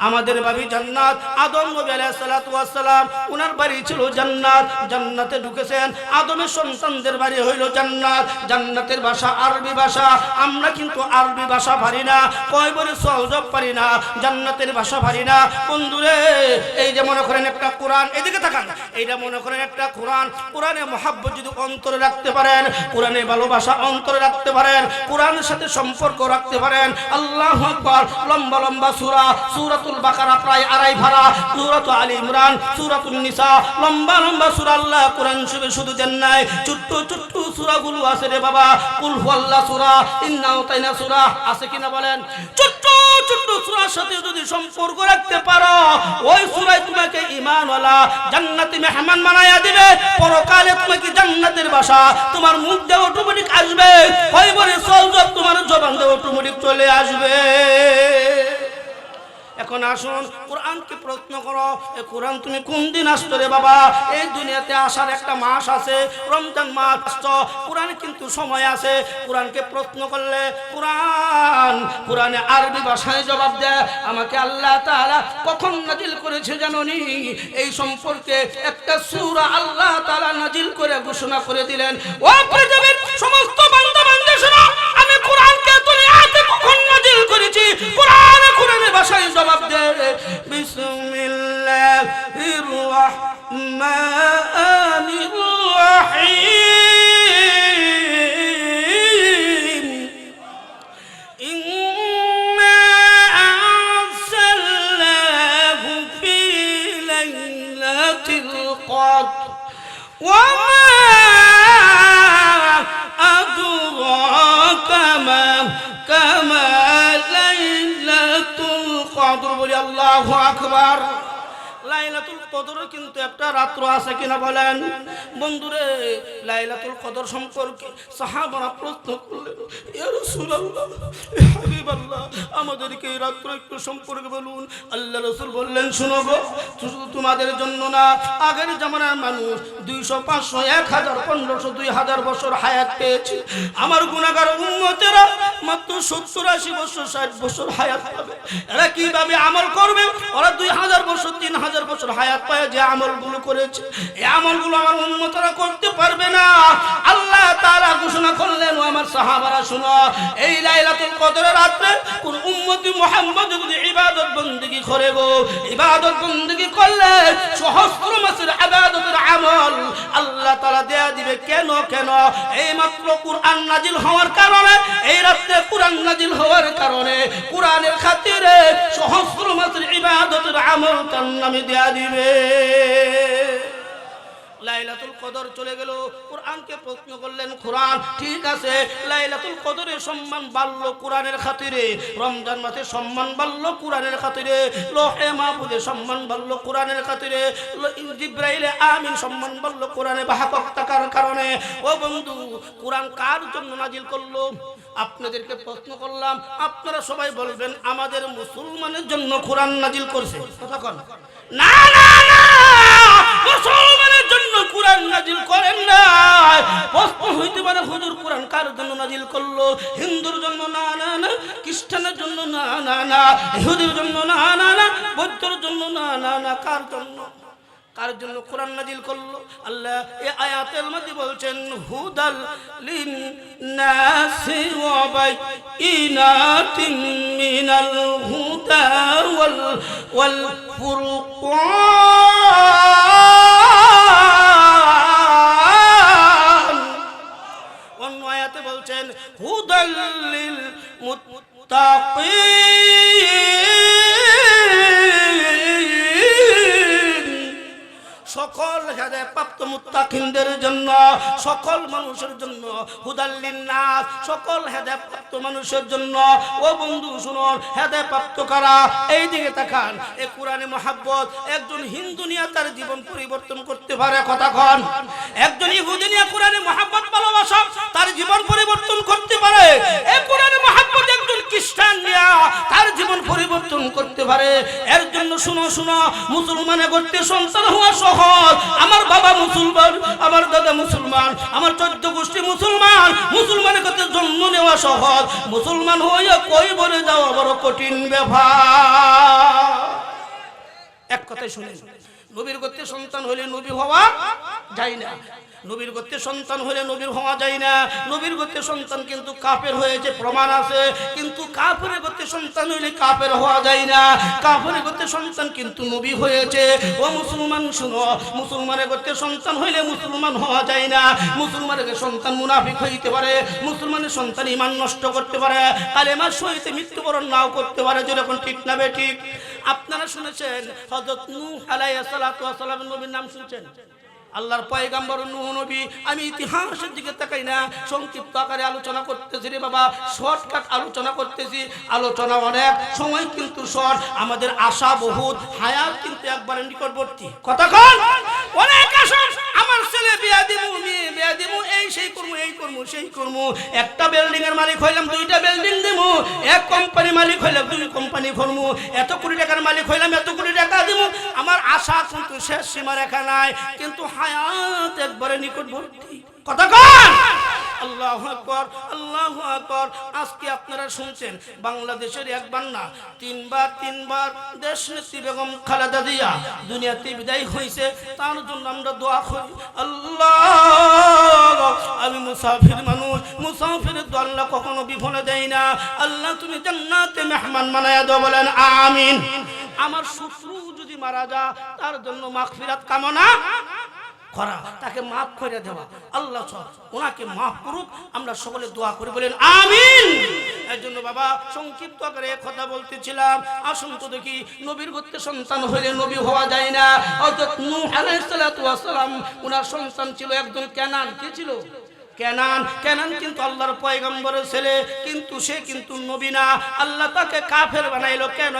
আমাদের বাড়ি জান্নাত। আদম নবী আলাইহিস সালাতু ওয়াস সালাম ওনার বাড়ি ছিল জান্নাত, জান্নাতে ঢুকেছেন। আদমের সন্তানদের বাড়ি হইল জান্নাত। জান্নাতের ভাষা আরবি ভাষা। আমরা কিন্তু আরবি ভাষা পারি না, কয়বারে সওজব পারি না, জান্নাতের ভাষা পারি না। বন্ধুরে, এই যে মনে করেন একটা কোরআন, এদিকে তাকান, এইটা মনে করেন একটা কোরআন। কোরআনে মহব্বত যদি অন্তরে রাখতে পারেন, কোরআনে ভালোবাসা অন্তরে রাখতে পারেন, কোরআনের সাথে সম্পর্ক রাখতে পারেন, আল্লাহু আকবার। লম্বা লম্বা সূরা, সূরাতুল বাকারা প্রায় 2.5 পারা, সূরাতুল আলী ইমরান, সূরাতুন নিসা, লম্বা লম্বা সূরা। আল্লাহ কোরআন শুধু দেন নাই, ছোট্ট ছোট্ট সূরাগুলো আছে রে বাবা। কুল হুয়াল্লাহ সূরা, ইন্না আতাইনা সূরা, আছে কিনা বলেন? ছোট্ট ছোট্ট সূরার সাথে যদি সম্পর্ক রাখতে পারো, ওই সূরায় তোমাকে ঈমানওয়ালা জান্নাতি মেহমান বানায়া দিবে। পরকালে তোমাকে জান্নাতের ভাষা তোমার মুখ দিয়ে অটোমেটিক আসবে, কয়বারে সওজব তোমার জবান দিয়ে অটোমেটিক চলে আসবে। এখন আসুন কোরআনকে প্রশ্ন করো, এই কোরআন তুমি কোন দিন আসছো রে বাবা? এই দুনিয়াতে আসার একটা মাস আছে, রমজান মাস আসছো, কোরআন কিন্তু সময় আছে। কোরআনকে প্রশ্ন করলে কোরআনে আরবি ভাষায় জবাব দেয়। আমাকে আল্লাহ তাআলা কখন নাজিল করেছে জানোনি? এই সম্পর্কে একটা সূরা আল্লাহ তাআলা নাজিল করে ঘোষণা করে দিলেন, ও পৃথিবীর সমস্ত বান্দা বান্দী শোনো, আমি কোরআনকে দুনিয়াতে কখন নাজিল করেছি? কোরআনের ভাষায় জবাব দেয়, বিসমিল্লাহির রাহমানির রাহিম, ইন্না আরসালনাহু ফি লাইলাতিল কদর ওয়া মা আদরাকা মা লাইলাতুল কদর। বলি আল্লাহু আকবার। লাইলাতুল কদরের কিন্তু একটা রাত্র আছে কিনা বলেন বন্ধুরে? লাইলাতুল কদর সম্পর্কে সাহাবারা প্রশ্ন করলেন, ইয়া রাসূলুল্লাহ, ইয়া হাবিবাল্লাহ, আমাদেরকে এই রাত্র একটু সম্পর্কে বলুন। আল্লাহ রাসূল বললেন, শুনো গো, শুধু তোমাদের জন্য না, আগের জামানার মানুষ 200, 500, 1000, 1500, 2000 বছর হায়াত পেয়েছে। আমার গুনাহগার উম্মতেরা মাত্র 70, 80 বছর, 60 বছর হায়াত পাবে। এরা কিভাবে আমল করবে? ওরা 2000 বছর, 3000 বছর হায়াত পায় যে আমলগুলো করেছে, এই আমলগুলো আমার উম্মতরা করতে পারবে না। আল্লাহ তাআলা ঘোষণা করলেন, ও আমার সাহাবারা শুনো, এই লাইলাতুল কদরের রাতে কোন উম্মতি মুহাম্মদ যদি ইবাদত বندگی করে গো, ইবাদত বندگی করলে সহস্র মাসের ইবাদতের আমল আল্লাহ তাআলা দেয়া দিবে। কেন? এই মাত্র কুরআন নাজিল হওয়ার কারণে, এই রাতে কুরআন নাজিল হওয়ার কারণে কুরআনের খাতিরে সহস্র মাসের ইবাদতের আমল তার নামে দেয়া দিবে। লাইলাতুল কদর চলে গেল, কোরআনকে প্রশ্ন করলেন, কোরআন ঠিক আছে, লাইলাতুল কদরের সম্মান বাড়লো কোরআনের খাতিরে, রমজান মাসে সম্মান বাড়লো কোরআনের খাতিরে, লৌহে মাহফুজে সম্মান বাড়লো কোরআনের খাতিরে, জিবরাইলে আমিন সম্মান বাড়লো কোরআনে বাহক থাকার কারণে। ও বন্ধু, কোরআন কার জন্য নাজিল করলো? আপনাদেরকে প্রশ্ন করলাম, আপনারা সবাই বলবেন আমাদের মুসলমানের জন্য কোরআন নাজিল করছে। কথা কন না, না, না, মুসলমানের জন্য কোরআন নাজিল করেন না। প্রশ্ন হইতে পারে, হুজুর কোরআন কার জন্য নাজিল করলো? হিন্দুর জন্য? না, না, না। খ্রিস্টানের জন্য? না, না, না। ইহুদির জন্য? না, না, না। বৌদ্ধের জন্য? না, না, না। কার জন্য? কার জন্য কোরআন নাজিল করলো? আল্লাহ এই আয়াতের মধ্যে বলছেন, হুদাল লিন্নাসি ওয়া বাইনাতিন মিনাল হুদা ওয়াল ফুরকান। অন্য আয়াতে বলছেন, হুদাল লিল মুত্তাকিন, সকল হেদায়েত প্রাপ্ত মুত্তাকিনদের জন্য, সকল মানুষের জন্য। হুদাল লিন্নাস, সকল হেদায়েত প্রাপ্ত মানুষের জন্য। ও বন্ধু শুনুন, হেদায়েত প্রাপ্ত কারা? এই দিকে তাকান। এই কোরআনে মহব্বত একজন হিন্দু নিয়ে তার জীবন পরিবর্তন করতে পারে। কথা কন। একজন ইহুদি নিয়ে কোরআনে মহব্বত ভালোবাসা তার জীবন পরিবর্তন করতে পারে। এই কোরআনে মহব্বত একজন খ্রিস্টান নিয়ে তার জীবন পরিবর্তন করতে পারে। এর জন্য শুনো, মুসলমানে গড়তে সন্তান হওয়া সহজ। আমার বাবা মুসলমান, আমার দাদা মুসলমান, আমার 14 গোষ্ঠী মুসলমান, মুসলমানের কাছে জন্ম নেওয়া সহজ। মুসলমান হয়ে কই বলে যাওয়া বড় কঠিন ব্যাপার। এক কথাই শুনেন, নবীর গোত্রের সন্তান হলে নবী হওয়া যায় না। নবীর গোত্রের সন্তান হলে নবীর হওয়া যায় না। নবীর গোত্রের সন্তান কিন্তু কাফের হয়েছে, প্রমাণ আছে। কিন্তু কাফের গোত্রের সন্তান হইলে কাফের হওয়া যায় না। কাফের গোত্রের সন্তান কিন্তু নবী হয়েছে। ও মুসলমান শুনো, মুসলমানের গোত্রের সন্তান হইলে মুসলমান হওয়া যায় না। মুসলমানের সন্তান মুনাফিক হইতে পারে, মুসলমানের সন্তান ঈমান নষ্ট করতে পারে, কালেমার সহিত মৃত্যুবরণ নাও করতে পারে। যেরকম ঠিক না বে ঠিক? আপনারা শুনেছেন হযরত নূহ আলাইহিস সালাতু ওয়াস সালামের নবীর নাম শুনছেন? আল্লাহর পয়গম্বর নূহ নবী। আমি ইতিহাসের দিকে তাকাই না, সংক্ষিপ্ত আকারে আলোচনা করতেছি রে বাবা, শর্টকাট আলোচনা করতেছি। আলোচনা অনেক, সময় কিন্তু শর্ট। আমাদের আশা বহুত, হায়াত কিন্তু একবারে নিকটবর্তী। কথা কন, অনেক আশা আমার ছেলে বিয়া দিমু, মেয়ে বিয়া দিমু, এই সেই করমু, এই করমু, সেই করমু। একটা বিল্ডিং এর মালিক হইলাম, দুইটা বিল্ডিং দিমু। এক কোম্পানি মালিক হইলাম, দুই কোম্পানি করমু। এত কোটি টাকার মালিক হইলাম, এত কোটি টাকা দিমু। আমার আশা কিন্তু শেষ সীমা রেখা নাই, কিন্তু হায়াত একবারে নিকটবর্তী। কথা কন আল্লাহু আকবার, আল্লাহু আকবার। আজকে আপনারা শুনছেন বাংলাদেশের একবার না তিনবার দেশ নেত্রী বেগম খালেদা জিয়া দুনিয়াতে বিদায় হয়েছে। তার জন্য আমরা দোয়া করি, আল্লাহ আমি মুসাফির মানুষ, মুসাফিরের দোয়া আল্লাহ কখনো বিফলে দেয় না। আল্লাহ তুমি জান্নাতে মেহমান বানায়া দাও, বলেন আমিন। আমার শত্রু যদি মারা যায় তার জন্য মাগফিরাত কামনা করা, তাকে মাফ করে দেওয়া, আল্লাহ ওনাকে মাফ করুক। আমরা সকলে দোয়া করে বলেন আমিন। এর জন্য বাবা সংক্ষিপ্ত আকারে কথা বলতেছিলাম। আসুন তো দেখি, নবীর গোত্রে সন্তান হইলে নবী হওয়া যায় না। হযরত নূহ আলাইহিস সালাতু ওয়াস সালাম, ওনার সন্তান ছিল একজন কেনান। কি ছিল? কেনান। কেনান কিন্তু আল্লাহর পয়গম্বরের ছেলে, কিন্তু সে কিন্তু নবী না। আল্লাহ তাকে কাফের বানাইলো। কেন?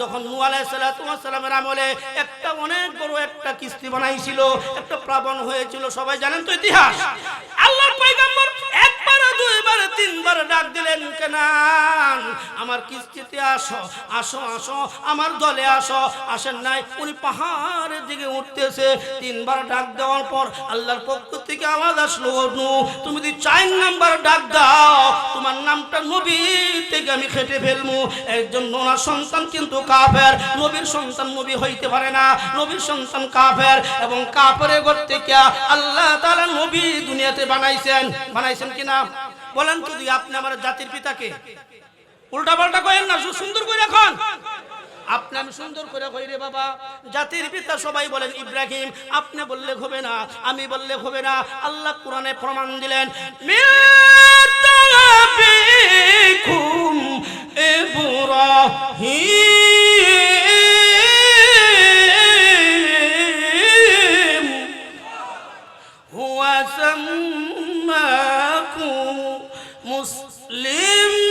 যখন নূহ আলাইহিস সালাতু ওয়াস সালামের আমলে একটা অনেক বড় একটা কিস্তি বানাইছিল, একটা প্লাবন হয়েছিল, সবাই জানেন তো ইতিহাস। আল্লাহর পয়গম্বর একবার, দুইবার, তিনবার ডাক দিলেন, কেনান আমার কিস্তিতে আসো, আসো, আসো, আমার দলে আসো। আসেন নাই, উনি পাহাড়ের দিকে উঠতেছে। তিনবার ডাক দেওয়ার পর আল্লাহর পক্ষ থেকে আওয়াজ আসলো, তুমি যদি 4 নাম্বার ডাক দাও, তোমার নামটা নবী থেকে আমি কেটে ফেলবো। এর জন্য ওনার সন্তান কিন্তু কাফের। নবীর সন্তান নবী হইতে পারে না, নবীর সন্তান কাফের। এবং কাফেরের ঘর থেকে আল্লাহ তাআলা নবী দুনিয়াতে বানাইছেন কিনা বলেন তো? আপনি আমার জাতির পিতাকে উল্টা পাল্টা করেন না, সুন্দর করে রাখুন। আপনি আমি সুন্দর করে কই রে বাবা, জাতির পিতা সবাই বলেন ইব্রাহিম। আপনি বললে হবে না, আমি বললে হবে না। আল্লাহ কোরআনে প্রমাণ দিলেন, মিয়াতাবিকুম ইব্রাহিম হুয়া সাম্মাকুম মুসলিমিন।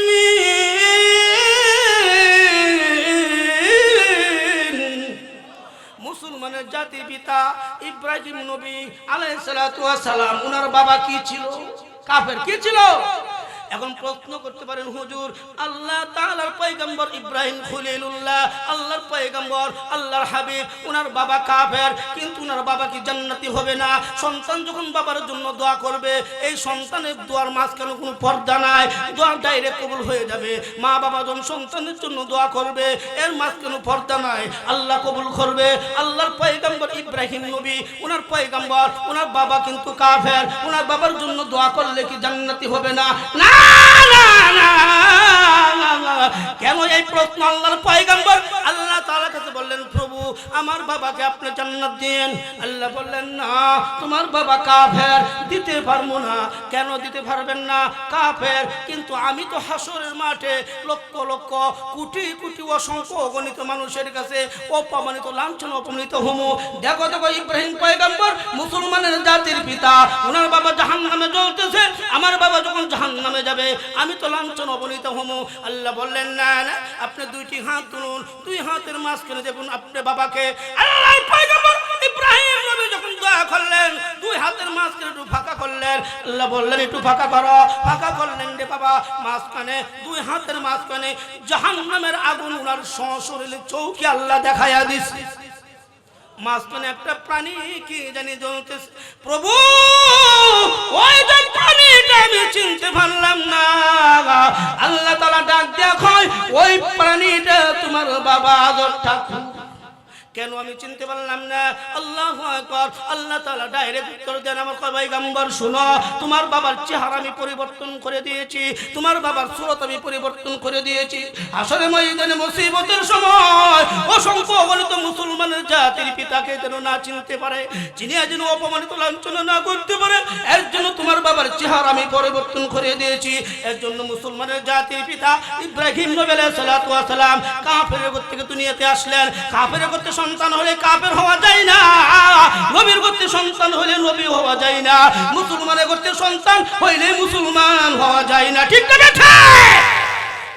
মুসলমানের জাতির পিতা ইব্রাহিম নবী আলাইহিস সালাতু ওয়াস সালাম, ওনার বাবা কি ছিল? কাফের। কি ছিল? এখন প্রশ্ন করতে পারেন, হুজুর আল্লাহ তাআলার পয়গম্বর ইব্রাহিম খলিলুল্লাহ, আল্লাহর পয়গম্বর, আল্লাহর হাবিব, ওনার বাবা কাফের, কিন্তু ওনার বাবা কি জান্নাতি হবে না? সন্তান যখন বাবার জন্য দোয়া করবে, এই সন্তানের দোয়ার মাঝখানে কোনো পর্দা নাই, দোয়া ডাইরেক্ট কবুল হয়ে যাবে। মা বাবা যখন সন্তানের জন্য দোয়া করবে, এর মাঝখানে পর্দা নাই, আল্লাহ কবুল করবে। আল্লাহর পয়গম্বর ইব্রাহিম নবী, ওনার পয়গম্বর, ওনার বাবা কিন্তু কাফের, ওনার বাবার জন্য দোয়া করলে কি জান্নাতি হবে না? না। কেন এই প্রশ্ন? আল্লাহর পয়গম্বর আল্লাহ তাআলার কাছে বললেন, প্রভু আমার বাবাকে আপনি জান্নাত দেন। আল্লাহ বললেন, না, তোমার বাবা কাফের, দিতে পারবো না। কেন দিতে পারবেন না? কাফের। কিন্তু আমি তো হাসরের মাঠে লক্ষ লক্ষ কোটি কোটি অসংখ্য অগণিত মানুষের কাছে অপমানিত, লাঞ্ছনা, অপমানিত হমু। দেখো ইব্রাহিম পয়গম্বর মুসলমানের জাতির পিতা, ওনার বাবা জাহান্নামে জ্বলতেছে, আমার বাবা যখন জাহান্নামে যাবে আমি তো লাঞ্ছনা, অপমানিত হমু। আল্লাহ বললেন, না না, আপনি দুইটি হাত তুলুন, দুই হাতের মাঝখানে দেখুন আপনি বাবাকে। আল্লাহর পয়গম্বর ইব্রাহিম নবী যখন দোয়া করলেন, দুই হাতের মাঝখানে একটু ফাঁকা করলেন। আল্লাহ বললেন, একটু ফাঁকা করো। ফাঁকা করলেন রে বাবা, মাঝখানে, দুই হাতের মাঝখানে জাহান্নামের আগুন ওনার শরীরে চৌকি আল্লাহ দেখায়া দিছে। মাঝখানে একটা প্রাণী কি জানি জ্বলতেছে। প্রভু ওই যে প্রাণীটা আমি চিনতে পারলাম না। আল্লাহ তাআলা ডাক দেয়া কয়, ওই প্রাণীটা তোমার বাবা আদর ঠাকুর। কেন আমি চিনতে পারলাম না? আল্লাহু আকবার। আল্লাহ তাআলা ডাইরেক্ট উত্তর দেন, আমার পয়গম্বর শুনো, তোমার বাবার চেহারা আমি পরিবর্তন করে দিয়েছি, তোমার বাবার সুরত আমি পরিবর্তন করে দিয়েছি। আসলে ময়দানে মুসিবতের সময় অসংখ্য অগণিত মুসলমানের জাতির পিতাকে যেন না চিনতে পারে, চিনিয়া যেন অপমানিত, লাঞ্ছনা না করতে পারে, এর জন্য তোমার বাবার চেহারা আমি পরিবর্তন করে দিয়েছি। এর জন্য মুসলমানের জাতির পিতা ইব্রাহিম নবী আলাইহিস সালাতু ওয়াস সালাম কাফেরের ঘর থেকে দুনিয়াতে আসলেন। কাফেরের ঘর থেকে সন্তান হলে কাফের হওয়া যায় না, নবীর গোত্রে সন্তান হলে নবী হওয়া যায় না, মুসলমানের গোত্রে সন্তান হইলে মুসলমান হওয়া যায় না। ঠিক না?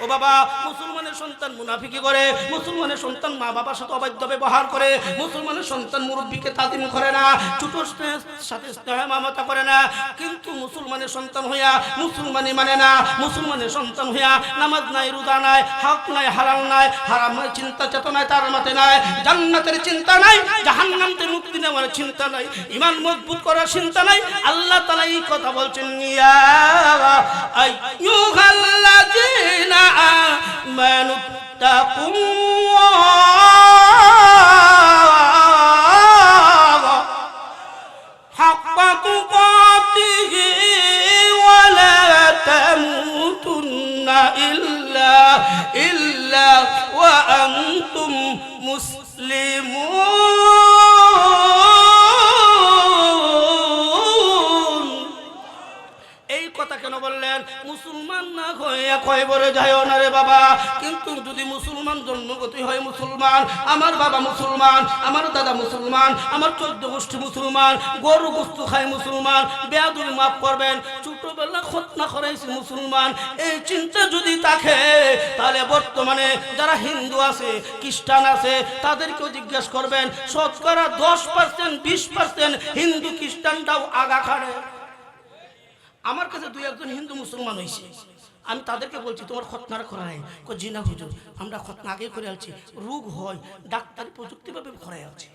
ও বাবা, মুসলমানের সন্তান মুনাফিকি করে, মুসলমানের সন্তান মা বাবার সাথে অবাধ্য ব্যবহার করে, মুসলমানের সন্তান মুরব্বীকে তাজিম করে না, ছোটোর সাথে স্নেহ মমতা করে না, কিন্তু মুসলমানের সন্তান হইয়া মুসলমানি মানে না, মুসলমানের সন্তান হইয়া নামাজ নাই, রোজা নাই, হক নাই, হালাল নাই, হারাম নাই, চিন্তা চেতনায় তার মাথায় নাই, জান্নাতের চিন্তা নাই, জাহান্নাম থেকে মুক্তি নেওয়ার চিন্তা নাই, ঈমান মজবুত করার চিন্তা নাই। আল্লাহ তাআলা এই কথা বলছেন, ইয়া আইয়ুহাল্লাযীনা আমানু তাকুল্লাহ হাক্কা তুকাতিহি ওয়া লা তামুতুন্না ইল্লা ওয়া আনতুম মুসলিমুন। এই কথা কেন বললেন? মুসলমান না হয়ে কয়বরে যায় না রে বাবা, কিন্তু যদি মুসলমান জন্মগত হয় মুসলমান, আমার বাবা মুসলমান, আমার দাদা মুসলমান, আমার 14 গোষ্ঠী মুসলমান, গরু গোস্ত খায় মুসলমান, বেয়াদবি মাফ করবেন, ছোটবেলা খতনা করাইছে মুসলমান, এই চিন্তা যদি থাকে, তাহলে বর্তমানে যারা হিন্দু আছে, খ্রিস্টান আছে, তাদেরকেও জিজ্ঞেস করবেন, শতকরা 10% 20% হিন্দু খ্রিস্টানটাও আগা খাড়ে। আমার কাছে 2-1 হিন্দু মুসলমান হয়েছে, আমি তাদেরকে বলছি তোমার খতনার করা নাই, জি না হুজুর আমরা খতনা আগে করে আছি, রোগ হয় ডাক্তারি প্রযুক্তিভাবে করাই আছে।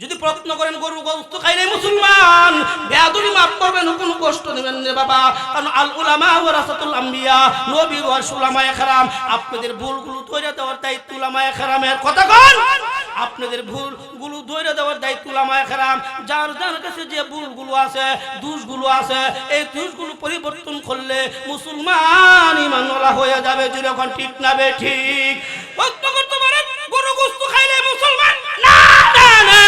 যদি প্রশ্ন করেন গরু গোশত খাই নাই মুসলমান, বেয়াদবি মাফ করবেন, কোনো কষ্ট নেবেন না বাবা, কারণ আল উলামা ওয়ারাসাতুল আম্বিয়া, নবী ওয়া উলামায়ে কেরাম, আপনাদের ভুলগুলো ধরে দেওয়ার দায়িত্ব উলামায়ে কেরামের। কথা কোন? আপনাদের ভুলগুলো ধরে দেওয়ার দায়িত্ব উলামায়ে কেরাম। যার যার কাছে যে ভুলগুলো আছে, দোষগুলো আছে, এই দোষগুলো পরিবর্তন করলে মুসলমান ঈমানওয়ালা হয়ে যাবে। যখন ঠিক না বে ঠিক প্রশ্ন করতে পারেন গরু গোশত খাইলে মুসলমান না, না না,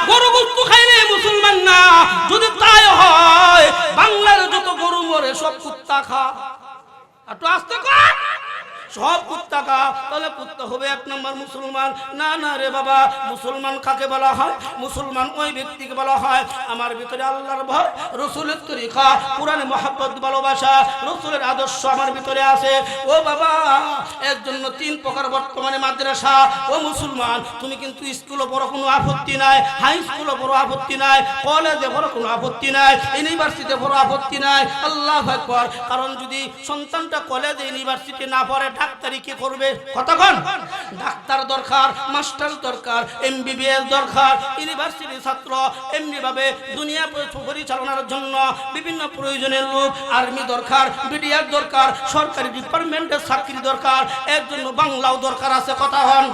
গরু গোশত খাইলে মুসলমান না। যদি তাই হয় বাংলার যত গরু মরে সব কুত্তা খা, একটু আস্তে কর, সব কুত্তা খা, তাহলে কুত্তা হবে 1 নম্বর মুসলমান। না না রে বাবা, মুসলমান কাকে বলা হয়? মুসলমান ওই ব্যক্তিকে বলা হয় আমার ভিতরে আল্লাহর ভয়, রাসূলের তরিকা, কোরআনে মহব্বত, ভালোবাসা, রাসূলের আদর্শ আমার ভিতরে আছে। ও বাবা, এর জন্য 3 প্রকার বর্তমানে মাদ্রাসা। ও মুসলমান, তুমি কিন্তু স্কুলে বড় কোনো আপত্তি নাই, হাই স্কুলে বড় আপত্তি নাই, কলেজে বড় কোনো আপত্তি নাই, ইউনিভার্সিটিতে বড় আপত্তি নাই। আল্লাহু আকবার। কারণ যদি সন্তানটা কলেজে ইউনিভার্সিটি না পড়ে, ডাক্তারি কি করবে? কতক্ষণ ডাক্তার দরকার, মাস্টার দরকার, MBBS দরকার, ইউনিভার্সিটি ছাত্র এমনি ভাবে দুনিয়া পরিচালনার জন্য বিভিন্ন প্রয়োজনের লোক, আর্মি দরকার, বিডিআর দরকার, সরকারি ডিপার্টমেন্টের চাকরি দরকার, এর জন্য বাংলাও দরকার আছে। কথা হন।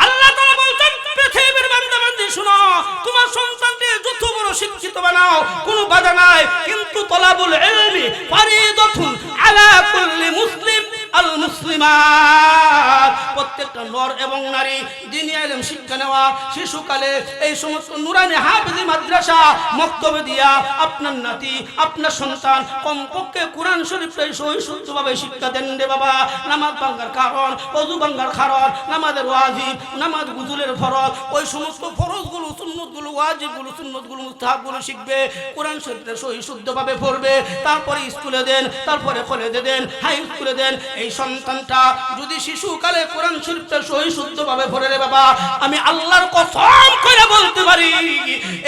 আল্লাহ তাআলা বলছেন পৃথিবীর বান্দা-বান্দি শুনো, তোমার সন্তানকে যত বড় শিক্ষিত বানাও, কোনো বাধা নাই, কিন্তু তলাবুল ইলমি ফারিদাতুন আলা কুল্লি মুসলিম আল মুসলিমাত। প্রত্যেকটা নর এবং নারী দ্বীনি ইলম শিক্ষা নেওয়া শিশুকালে এই সমস্ত নুরানি হাফেজি মাদ্রাসা মক্তবে দিয়া আপনার নাতি, আপনার সন্তান কমপক্ষে কোরআন শরীফটাই সহি শুদ্ধভাবে শিক্ষা দেন রে বাবা। নামাজ ভাঙ্গার কারণ, ওযু ভাঙ্গার কারণ, নামাজের ওয়াজিব, নামাজ গুজুলের ফরজ, ওই সমস্ত ফরজগুলো, সুন্নতগুলো, ওয়াজিবগুলো, সুন্নতগুলো, মুস্তাহাবগুলো শিখবে, কোরআন শরীফটা সহি শুদ্ধভাবে পড়বে, তারপরে স্কুলে দেন, তারপরে কলেজে দেন, হাই স্কুলে দেন। এই সন্তানটা যদি শিশুকালে কোরআন শরীফটা সহি শুদ্ধভাবে পড়ে রে বাবা, আমি আল্লাহর কসম করে বলতে পারি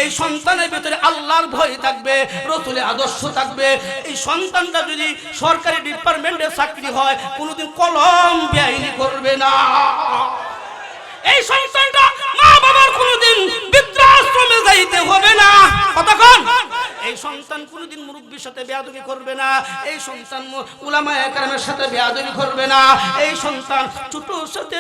এই সন্তানের ভিতরে আল্লাহর ভয় থাকবে, রাসূলের আদর্শ থাকবে। এই সন্তানটা যদি সরকারি ডিপার্টমেন্টে চাকরি হয়, কোনোদিন কলম বেআইনি করবে না। এই সন্তানটা মা বাবার কোনোদিন বৃদ্ধাশ্রমে যাইতে হবে না। কতক্ষণ? এই সন্তান কোনোদিন মুরব্বির সাথে বেয়াদবি করবে না, এই সন্তান উলামায়ে কেরামের সাথে বেয়াদবি করবে না, এই সন্তান ছোটর সাথে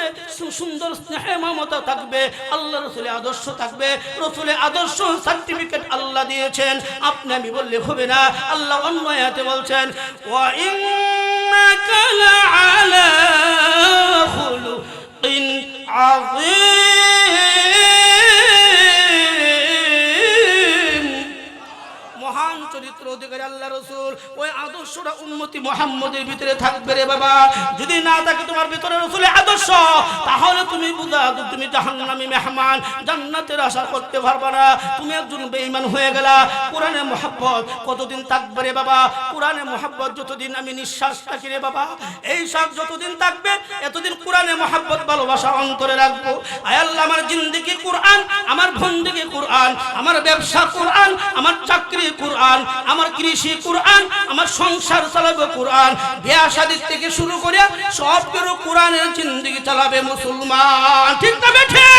সুন্দর স্নেহ মমতা থাকবে, আল্লাহ রাসূলের আদর্শ থাকবে। রাসূলের আদর্শ সার্টিফিকেট আল্লাহ দিয়েছেন, আপনি আমি বললে হবে না। আল্লাহ অন্য আয়াতে বলছেন ওয়া ইন্নাকা লাআলা খুলুকিন আযীম। মহান চরিত্র মহব্বতের অধিকারী আল্লাহ রাসূল ওই আদর্শটা উম্মতি মুহাম্মদের ভিতরে থাকবে রে বাবা। যদি না থাকে তোমার ভিতরে রাসূলের আদর্শ, তাহলে তুমি বুঝা তুমি জাহান্নামী মেহমান, জান্নাতের আশা করতে পারবে না। তুমি একজন বেঈমান হয়ে গেলা। কোরআনে মহব্বত কতদিন থাকবে রে বাবা? কোরআনে মহব্বত যতদিন আমি নিঃশ্বাস থাকি রে বাবা, এই সব যতদিন থাকবে এতদিন কোরআনে মহব্বত ভালোবাসা অন্তরে রাখবো। আয় আল্লাহ, আমার জিন্দেগি কোরআন, আমার বন্দেগি কোরআন, আমার ব্যবসা কোরআন, আমার চাকরি কোরআন, আমার কৃষি কোরআন, আমার সংসার চালাবে কোরআন, বিয়া শাদী থেকে শুরু করে সব কিছু কোরআনের জিন্দেগি চালাবে মুসলমান। ঠিক না বেঠে?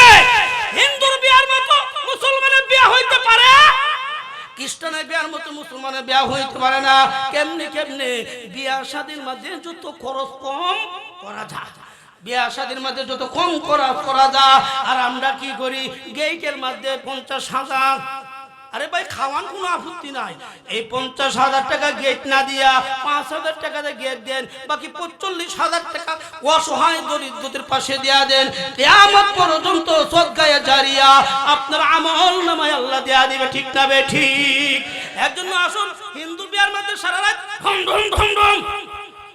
হিন্দুর বিয়ার মতো মুসলমানের বিয়া হইতে পারে, খ্রিস্টানের বিয়ার মতো মুসলমানের বিয়া হইতে পারে না। কেমনে কেমনে? বিয়া শাদীর মধ্যে যত খরচ কম করা যায়, বিয়া শাদীর মধ্যে যত কম করা যায়। আর আমরা কি করি? গেইটের মধ্যে 50,000। আরে ভাই, খাওয়ান কোনো আপত্তি নাই, এই 50,000 টাকা গেট না দিয়া 5,000 টাকা দিয়ে গেট দেন, বাকি 45,000 টাকা অসহায় দরিদ্রদের পাশে দিয়া দেন। কিয়ামত পর্যন্ত সদকায়ে জারিয়া আপনার আমল নামায় আল্লাহ দেয়া দিবে। ঠিক না বে ঠিক? এর জন্য আসুন, হিন্দু বিয়ার মধ্যে সারা রাত ঢং ঢং ঢং ঢং,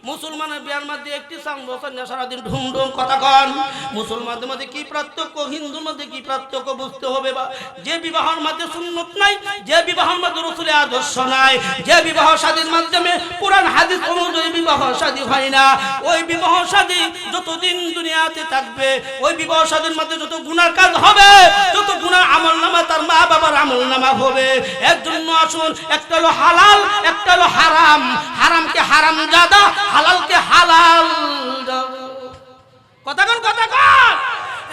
মুসলমানের বিয়ার মধ্যে একটি সাউন্ড বসান না, সারাদিন ঢুম ঢুম কথা কন। মুসলমানদের মধ্যে কি পার্থক্য, হিন্দুর মধ্যে কি পার্থক্য বুঝতে হবে। বা যে বিবাহের মধ্যে সুন্নত নাই, যে বিবাহের মধ্যে রাসূলের আদর্শ নাই, যে বিবাহ শাদীর মাধ্যমে কোরআন হাদিস অনুযায়ী বিবাহ শাদী হয় না, ওই বিবাহ শাদী যতদিন দুনিয়াতে থাকবে, ওই বিবাহ শাদীর মধ্যে যত গুনার কাজ হবে, যত গুনার আমলনামা তার মা বাবার আমলনামা হবে। এর জন্য আসুন, একটা হলো হালাল, একটা হলো হারাম। হারামকে হারাম জাদা, হালালকে হালাল। কথা কন, কথা কন।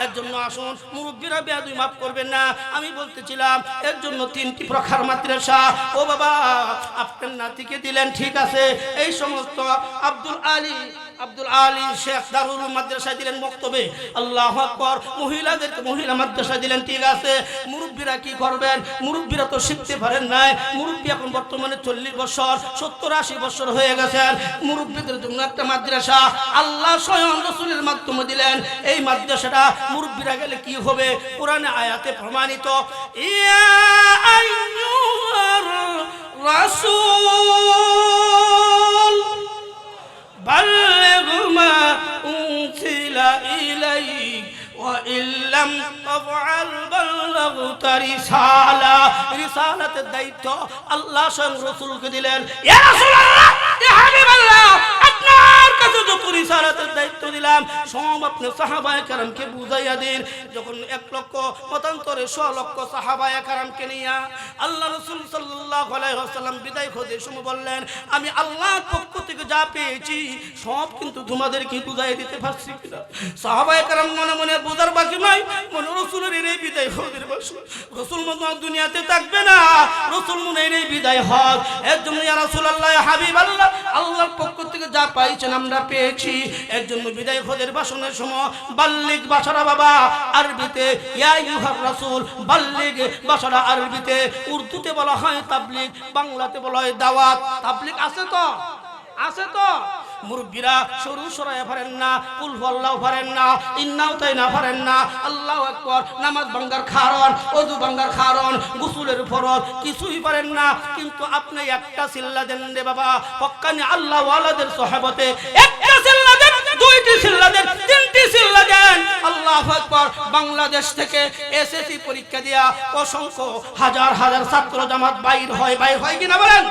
এর জন্য আসুন, মুরব্বীরা বেয়াদবি মাফ করবেন না, আমি বলতেছিলাম এর জন্য 3টি প্রকার মাদ্রাসা। ও বাবা, আপনার নাতিকে দিলেন, ঠিক আছে, এই সমস্ত আব্দুল আলী শেখ দারুল মাদ্রাসায় দিলেন বক্তব্যে, আল্লাহু আকবার। মহিলাদেরকে মহিলা মাদ্রাসায় দিলেন, ঠিক আছে। মুরব্বীরা কি করবেন? মুরব্বীরা তো শিখতে পারেন নাই। মুরব্বী এখন বর্তমানে 40 বছর, 70-80 বছর হয়ে গেছেন। মুরব্বীদের জন্য একটা মাদ্রাসা আল্লাহ স্বয়ং রাসূলের মাধ্যমে দিলেন। এই মাদ্রাসাটা মুরব্বীরা গেলে কি হবে? কোরআনে আয়াতে প্রমাণিত, ইয়া আইয়ুহার রাসূল বাল্লিগ মা উনজিলা ইলাইক ওয়া ইল্লাম তাফআল বাল্লাগতা রিসালাতের দায়িত্ব আল্লাহ স্বয়ং রাসূলকে দিলেন। ইয়া রাসূলুল্লাহ, ইয়া হাবিবাল্লাহ, আপনার কাছে যত রিসালাতের দায়িত্ব দিলাম সব আপনি সাহাবায়ে কেরামকে বুঝাইয়া দিন। যখন 1 লক্ষ মতান্তরে 100 লক্ষ সাহাবায়ে কেরামকে নিয়ে আল্লাহ রাসূল সাল্লাল্লাহু আলাইহি ওয়াসাল্লাম বিদায় হতে সময় বললেন, আমি আল্লাহর পক্ষ থেকে যা পেয়েছি সব কিন্তু তোমাদেরকে বুঝাই দিতে পারছি কিনা। সাহাবায়ে কেরাম মনে মনে বোঝার বাকি নাই, মনে রাসূলের এই বিদায় হতে বসে, রাসূল মত দুনিয়াতে থাকবে না, রাসূল মনে এই বিদায় হক। এর জন্য ইয়া রাসূলুল্লাহ, ইয়া হাবিবাল্লাহ, আল্লাহর পক্ষ থেকে যা পাইছেন আমরা পেয়েছি। এর জন্য বিদায় হজের ভাষণের সময় বাল্লিগ বাশারা বাবা আরবিতে, ইয়া আইয়ুহার রাসূল বাল্লিগ বাশারা আরবিতে, উর্দুতে বলা হয় তাবলীগ, বাংলাতে বলা হয় দাওয়াত। তাবলীগ আছে তো? আছে তো? মুরব্বীরা সরু সরাইয়া পারেন না, কুল আল্লাহু পারেন না, ইন্নাও তাইনা পারেন না, আল্লাহু আকবার, নামাজ ভাঙ্গার কারণ, ওযু ভাঙ্গার কারণ, গোসলের ফরজ কিছুই পারেন না। কিন্তু আপনি একটা সিল্লা দেন রে বাবা, হক্কানি আল্লাহ ওয়ালাদের সাহাবতে একটা সিল্লা দেন, 2টি সিল্লা দেন, 3টি সিল্লা দেন। আল্লাহু আকবার। বাংলাদেশ থেকে এসএসসি পরীক্ষা দিয়া অসংখ্য হাজার হাজার ছাত্র জামাত বাইর হয় কিনা বলেন?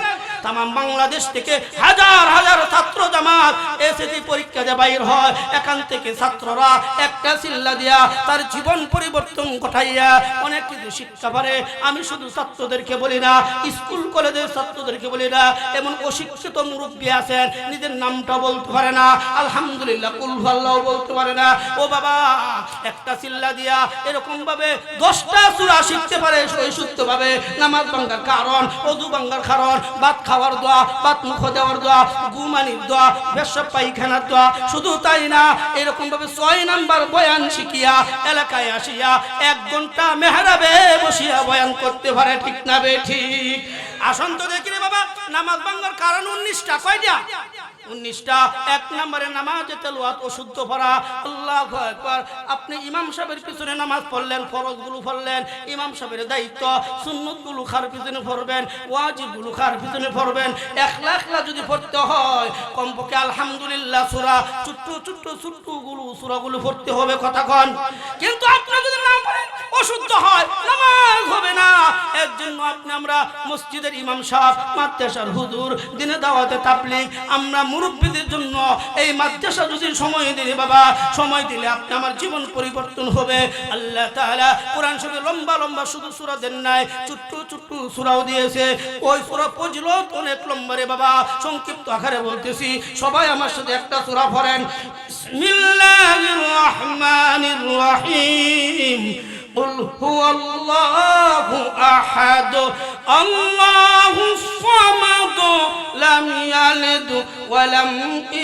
তাম বাংলাদেশ থেকে হাজার হাজার ছাত্র জামাত এসএসসি পরীক্ষা দিয়ে বাইর হয়। এখান থেকে ছাত্ররা একটা সিল্লা দিয়া তার জীবন পরিবর্তন ঘটাইয়া অনেক কিছু শিক্ষা পারে। আমি শুধু ছাত্রদেরকে বলি না, স্কুল কলেজের ছাত্রদেরকে বলি না, এমন অশিক্ষিত মুরব্বী আছেন নিজের নামটা বলতে পারে না, আলহামদুলিল্লাহ কুল আল্লাহ বলতে পারে না। ও বাবা, একটা সিল্লা দিয়া এরকম ভাবে 10টা সূরা শিখতে পারে সহিষ্ণুত্ব ভাবে। নামাজ ভাঙ্গার কারণ, ওযু ভাঙ্গার কারণ, ভাত খাওয়ার দোয়া, ভাত মুখ দেওয়ার দোয়া, ঘুমানির দোয়া, পেশাব পায়খানার দোয়া। শুধু তাই না, এরকম ভাবে 6 নাম্বার বয়ান শিখিয়া এলাকায় আসিয়া 1 ঘন্টা মেহরাবে বসিয়া বয়ান করতে পারে। ঠিক না বে ঠিক? আসুন তো দেখি রে বাবা, নামাজ ভাঙ্গার কারণ 19টা। কয়টা? 19টা। 1 নম্বরে নামাজে তেলাওয়াত ও শুদ্ধ পড়া। আল্লাহু আকবার। আপনি ইমাম সাহেবের পিছনে নামাজ পড়লেন, ফরজগুলো পড়লেন, ইমাম সাহেবের দায়িত্ব সুন্নতগুলো খার পিছনে পড়বেন, ওয়াজিবগুলো খার পিছনে পড়বেন। একলা যদি পড়তে হয় কমপক্ষে আলহামদুলিল্লাহ সূরা ছোট্ট সূরাগুলো পড়তে হবে, কথা কন। কিন্তু আপনি যদি না পড়েন অশুদ্ধ হয়, নামাজ হবে না। এর জন্য আমরা মসজিদের ইমাম সাহেব, মাদ্রাসার হুজুর, দিনে দাওয়াতে তাবলীগ, আমরা মুরব্বিদের জন্য এই মাদ্রাসা যদি সময় দিলে বাবা, সময় দিলে আপনি আমার জীবন পরিবর্তন হবে। আল্লাহ তাআলা কোরআন শরীফে লম্বা শুধু সূরা দেন নাই, ছোট্ট সূরাও দিয়েছে। ওই সূরা ফজিলত অনেক লম্বা রে বাবা, সংক্ষিপ্ত আকারে বলতেছি, সবাই আমার সাথে একটা সূরা পড়েন। বিসমিল্লাহির রহমানির রহিম। قل هو الله أحد الله الصمد لم يلد ولم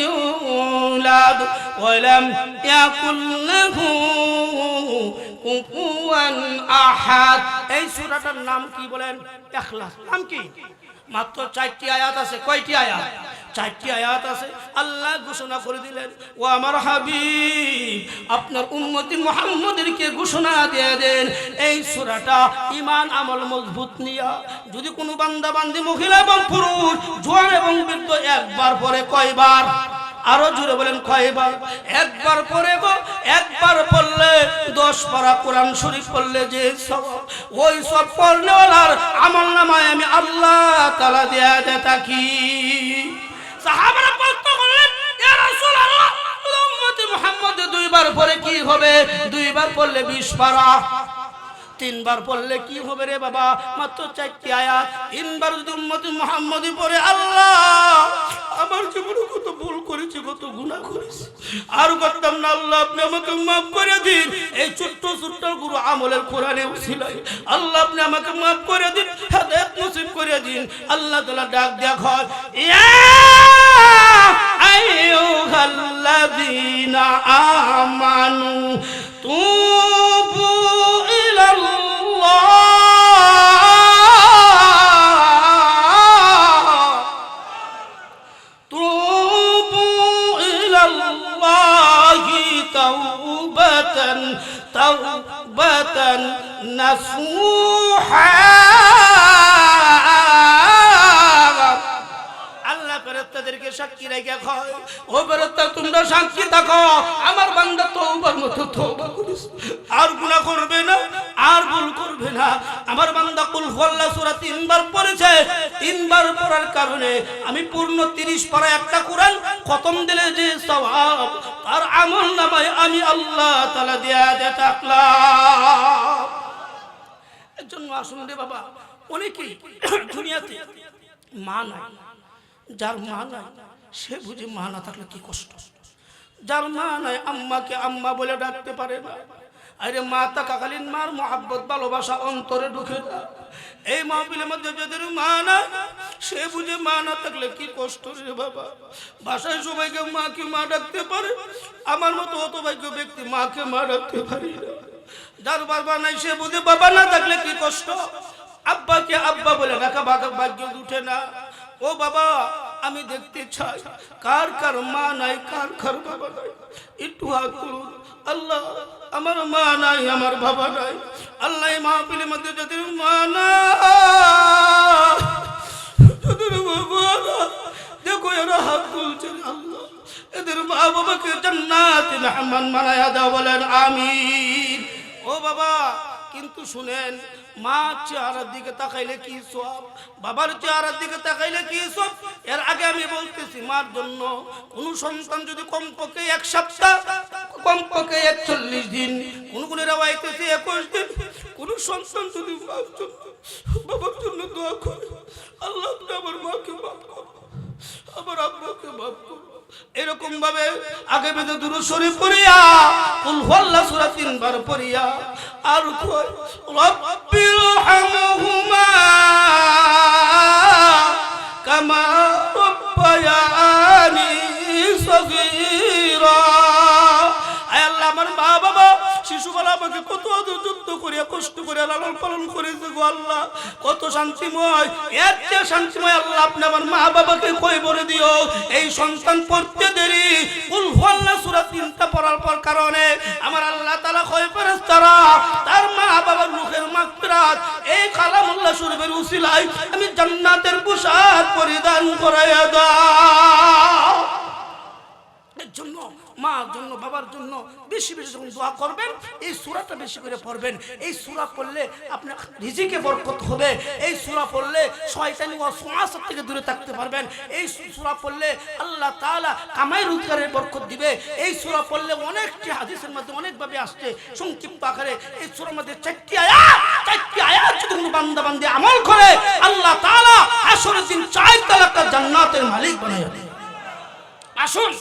يولد ولم يكن له কুফুওয়া আহাদ। এই সূরাটার নাম কি বলেন? ইখলাস। নাম কি? মাত্র 4টি আয়াত আছে। কয়টি আয়াত? 4টি আয়াত আছে। আল্লাহ ঘোষণা করে দিলেন, ও আমার হাবিব, আপনার উম্মতি মুহাম্মদকে ঘোষণা দিয়ে দেন এই সূরাটা ঈমান আমল মজবুত নিয়া যদি কোনো বান্দা বান্দি, মহিলা এবং পুরুষ, জোয়ান এবং বৃদ্ধ একবার পরে, কয়বার? আরো জোরে বলেন, কয়বার? একবার পড়ে গো। একবার পড়লে 10 পারা কোরআন শরীফ পড়লে যে সওয়াব, ওই সব পড়নেওয়ালার আমলনামায় আমি আল্লাহ তাআলা দিয়ে থাকি। সাহাবারা প্রশ্ন করলেন, ইয়া রাসূলুল্লাহ, উম্মতে মুহাম্মদ 2 বার পড়ে কি হবে? 2 বার পড়লে 20 পারা। 3 বার পড়লে কি হবে রে বাবা? মাত্র 4টি আয়াত। 3 বার যদি উম্মতে মুহাম্মদি পড়ে, আল্লাহ আমার জীবনে কত ভুল করেছি, কত গুনাহ করেছি, আর করতাম না, আল্লাহ আপনি আমাকে মাফ করে দিন। এই ছোট্ট গুরু আমলের কোরআনে উসিলায় আল্লাহ আপনি আমাকে মাফ করে দিন, হেদায়েত নসিব করে দিন। আল্লাহ তাআলা ডাক দেয়া হয়, ইয়া আইয়ুহাল্লাযীনা আমানু তুবু ইলাল্লাহ তাওবাতান নাসুহা। আল্লাহ ফেরেশতাদেরকে সাক্ষী রেখে কয়, ও ফেরেশতা তোমরা সাক্ষী থাকো, আমার বান্দা তওবার মতো তওবা করেছে, আর গুনাহ করবে না, আর ভুল করবে না। আমার বান্দা কুল হুয়াল্লাহ সূরা 3 বার পড়েছে। 3 বার পড়ার কারণে আমি পূর্ণ 30 পারা একটা কোরআন খতম দিলে যে সওয়াব, তার আমলনামায় আমি আল্লাহ তাআলা দিয়ে থাকলাম। এর জন্য আসুন রে বাবা, অনেকেই দুনিয়াতে মা নাই, যার মা নাই সে বুঝে মা না থাকলে কি কষ্ট। যার মা নাই আম্মাকে আম্মা বলে ডাকতে পারে না। আরে মা থাকাকালীন মার মহব্বত ভালোবাসা অন্তরে ঢুকে না। এই মাহফিলের মধ্যে যাদের মা না, সে বুঝে মা না থাকলে কি কষ্ট রে বাবা। বাসায় সবাইকে মাকে মা ডাকতে পারে, আমার মতো হতভাগ্য ব্যক্তি মাকে মা ডাকতে পারি না। যার বাবা নাই সে বুঝে বাবা না থাকলে কি কষ্ট। আব্বাকে আব্বা বলে ডাকা ভাগ্য উঠে না। ও বাবা, আমি দেখতে চাই কার কার মা নাই, কার কার বাবা নাই, একটু হাত তুলুন। আল্লাহ আমার মা নাই, আমার বাবা নাই। আল্লাহ এই মাহফিলের মধ্যে যাদের মা নাই, যাদের বাবা না, দেখো এরা হাত তুলছে, আল্লাহ এদের মা বাবাকে জান্নাতে মেহমান বানায়া দাও, বলেন আমিন। ও বাবা, কিন্তু শুনেন, মা চেহারার দিকে তাকাইলে কি সওয়াব, বাবার চেহারার দিকে তাকাইলে কি সওয়াব। এর আগে আমি বলতেছি, মার জন্য কোন সন্তান যদি কমপক্ষে 1 সপ্তাহ, কমপক্ষে 41 দিন, কোন রিওয়ায়েতে 21 দিন, কোন সন্তান যদি মার জন্য, বাবার জন্য দোয়া করে, আল্লাহ আপনি আমার মাকে মাফ করুন, আমার আব্বাকে মাফ করুন। এরকম ভাবে আগে বেদে দুরূদ শরীফ পড়িয়া, কুল হুয়াল্লাহ সূরা 3 বার পড়িয়া, আর কই রব্বির হামহুমা কামা রব্বায়ানি সগীরা। আয় আল্লাহ, আমার মা বাবা শিশুবেলা আপনারা আমাকে কত যুদ্ধ করে কষ্ট করে লালন পালন করেছে গো আল্লাহ, কত শান্তিময়, এর চেয়ে শান্তিময় আল্লাহ আপনি আমার মা বাবাকে কই বলে দিও এই সন্তান পড়তে দেরি কুল হুয়াল্লাহ সূরা 3টা পড়ার পর কারণে আমার আল্লাহ তাআলা কয় ফেরেশতারা তার মা বাবার রূহের মাগফিরাত এই কালামুল্লাহ শরীফের উসিলায় আমি জান্নাতের পোশাক পরিধান করাইয়া দাও। এর জন্য মার জন্য বাবার জন্য বেশি বেশি যখন দোয়া করবেন এই সূরাটা বেশি করে পড়বেন। এই সূরা পড়লে আপনার রিজিকে বরকত হবে, এই সূরা পড়লে শয়তানি ওয়াসওয়াসা থেকে দূরে থাকতে পারবেন, এই সূরা পড়লে আল্লাহ তাআলা কামাই রোজগারের বরকত দিবে। এই সূরা পড়লে অনেকটি হাদিসের মধ্যে অনেকভাবে আসছে সংক্ষিপ্ত আকারে এই সূরার মধ্যে 4টি আয়াত যদি কোনো বান্দা বান্দি আমল করে আল্লাহ তাআলা হাশরের দিন 4 তালাকা জান্নাতের মালিক বানায় দেয়। আসুন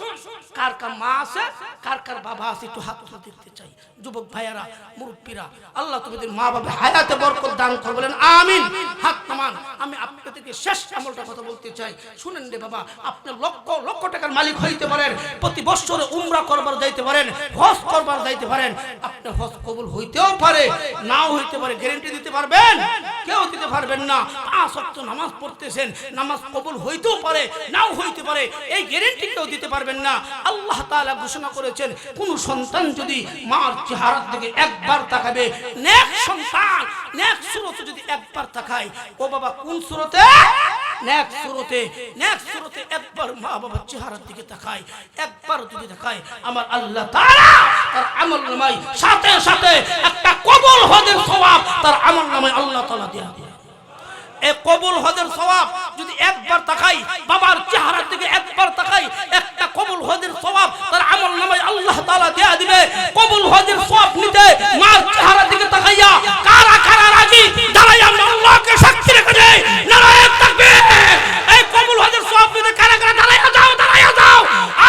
কার কার মা আছে কার কার বাবা আছে একটু হাত তুলে দেখতে চাই। যুবক ভাইয়ারা মুরব্বীরা আল্লাহ তোমাদের মা বাবা হায়াতে বরকত দান করে বলেন আমিন। হাত নামান। আমি আপনাদেরকে শেষ আমলটা কথা বলতে চাই, শুনেন রে বাবা, আপনি লক্ষ লক্ষ টাকার মালিক হইতে পারেন, প্রতি বছরে উমরা করবার যাইতে পারেন, হজ করবার যাইতে পারেন, আপনার হজ কবুল হইতেও পারে নাও হইতে পারে, গ্যারান্টি দিতে পারবেন? কেউ দিতে পারবেন না। 5 ওয়াক্ত নামাজ পড়তেছেন, নামাজ কবুল হইতেও পারে নাও হইতে পারে, এই গ্যারান্টি কেউ দিতে পারবেন না। আল্লাহ তাআলা ঘোষণা করেছেন কোন সন্তান যদি মার চেহারার দিকে একবার তাকাবে, নেক সন্তান নেক সূরতে যদি একবার তাকায়, ও বাবা কোন সূরতে? নেক সূরতে একবার মা বাবার চেহারার দিকে তাকায়, একবার যদি তাকায় আমার আল্লাহ তাআলা তার আমল নামায় সাথে সাথে একটা কবুল হজের সওয়াব তার আমল নামায় আল্লাহ তাআলা দিয়ে দেয়। এই কবুল হজের সওয়াব যদি একবার তাকাই, বাবার চেহারার দিকে একবার তাকাই, একটা কবুল হজের সওয়াব তার আমল নামায় আল্লাহ তাআলা দেয়া দিবে। কবুল হজের সওয়াব নিতে মার চেহারার দিকে তাকাইয়া কারা কারা রাজি দাঁড়াইয়া আল্লাহকে সাক্ষী রেখে দেয় নারায়ে তাকবীর। এই কবুল হজের সওয়াব নিতে কারা কারা দাঁড়াইয়া যাও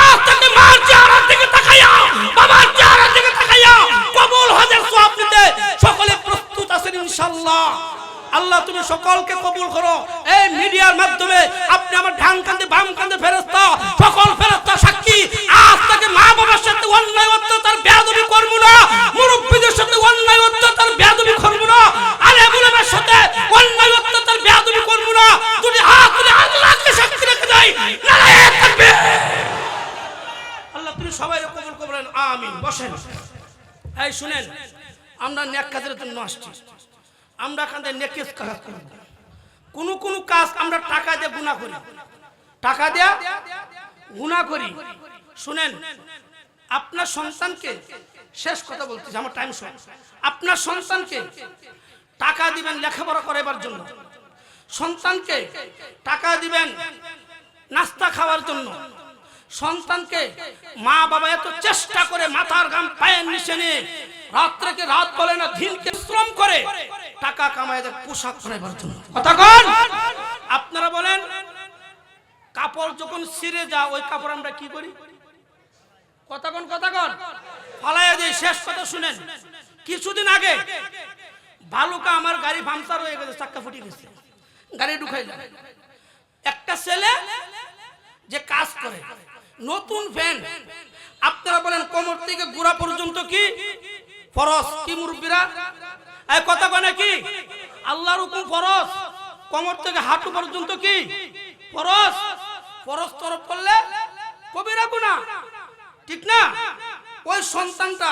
আজ থেকে মার চেহারার দিকে তাকাইয়া বাবার চেহারার দিকে তাকাইয়া কবুল হজের সওয়াব নিতে সকলে প্রস্তুত আছেন ইনশাআল্লাহ? আল্লাহ তুমি সকলকে কবুল করো। এই মিডিয়ার মাধ্যমে আপনি আমার ডান কাঁধে বাম কাঁধে ফেরেশতা, সকল ফেরেশতা সাক্ষী, আজ থেকে মা বাবার সাথে অন্যায় অত্যাচার বেয়াদবি করব না, মুরব্বিদের সাথে অন্যায় অত্যাচার বেয়াদবি করব না, আলেম ওলামার সাথে অন্যায় অত্যাচার বেয়াদবি করব না। যদি হাত তুলে আল্লাহকে সাক্ষী রেখে দেই নারায়ে তাকবীর। আল্লাহ তুমি সবাইকে কবুল করবেন আমিন। বসেন। এই শুনেন, আমরা নেক কাজের জন্য আসছি, আমরা কাঁধে নেকেস কাজ করি। কোন কাজ আমরা টাকা দিয়ে গুনাহ করি, টাকা দিয়ে গুনাহ করি। শুনেন, আপনার সন্তানকে, শেষ কথা বলতেছি আমার টাইম শর্ট, আপনার সন্তানকে টাকা দিবেন লেখাপড়া করাবার জন্য, সন্তানকে টাকা দিবেন নাস্তা খাওয়ার জন্য, সন্তানকে মা বাবা এত চেষ্টা করে মাথার ঘাম পায়ের নিচে নিয়ে রাত্রেকে রাত বলে না দিনকে শ্রম করে টাকা কামায় দেয় পোশাক পরাইবার জন্য। কথা কোন? আপনারা বলেন কাপড় যখন ছিঁড়ে যায় ওই কাপড় আমরা কি করি? কথা কোন? ফালাইয়া দেই। শেষ কথা শুনেন, কিছুদিন আগে ভালুকা আমার গাড়ি পাংচার হয়ে গেছে, চাক্কা ফুটে গেছে, গাড়ি ঢুকাই যায়। একটা ছেলে যে কাজ করে নতুন ফ্যান, আপনারা বলেন কোমর থেকে গোড়া পর্যন্ত কি ফরজ? কি মুরব্বীরা এই কথা কয় নাকি? আল্লাহর হুকুম ফরজ, কোমর থেকে হাঁটু পর্যন্ত কি ফরজ? ফরজ তরফ করলে কবিরা গুনাহ, ঠিক না? ওই সন্তানটা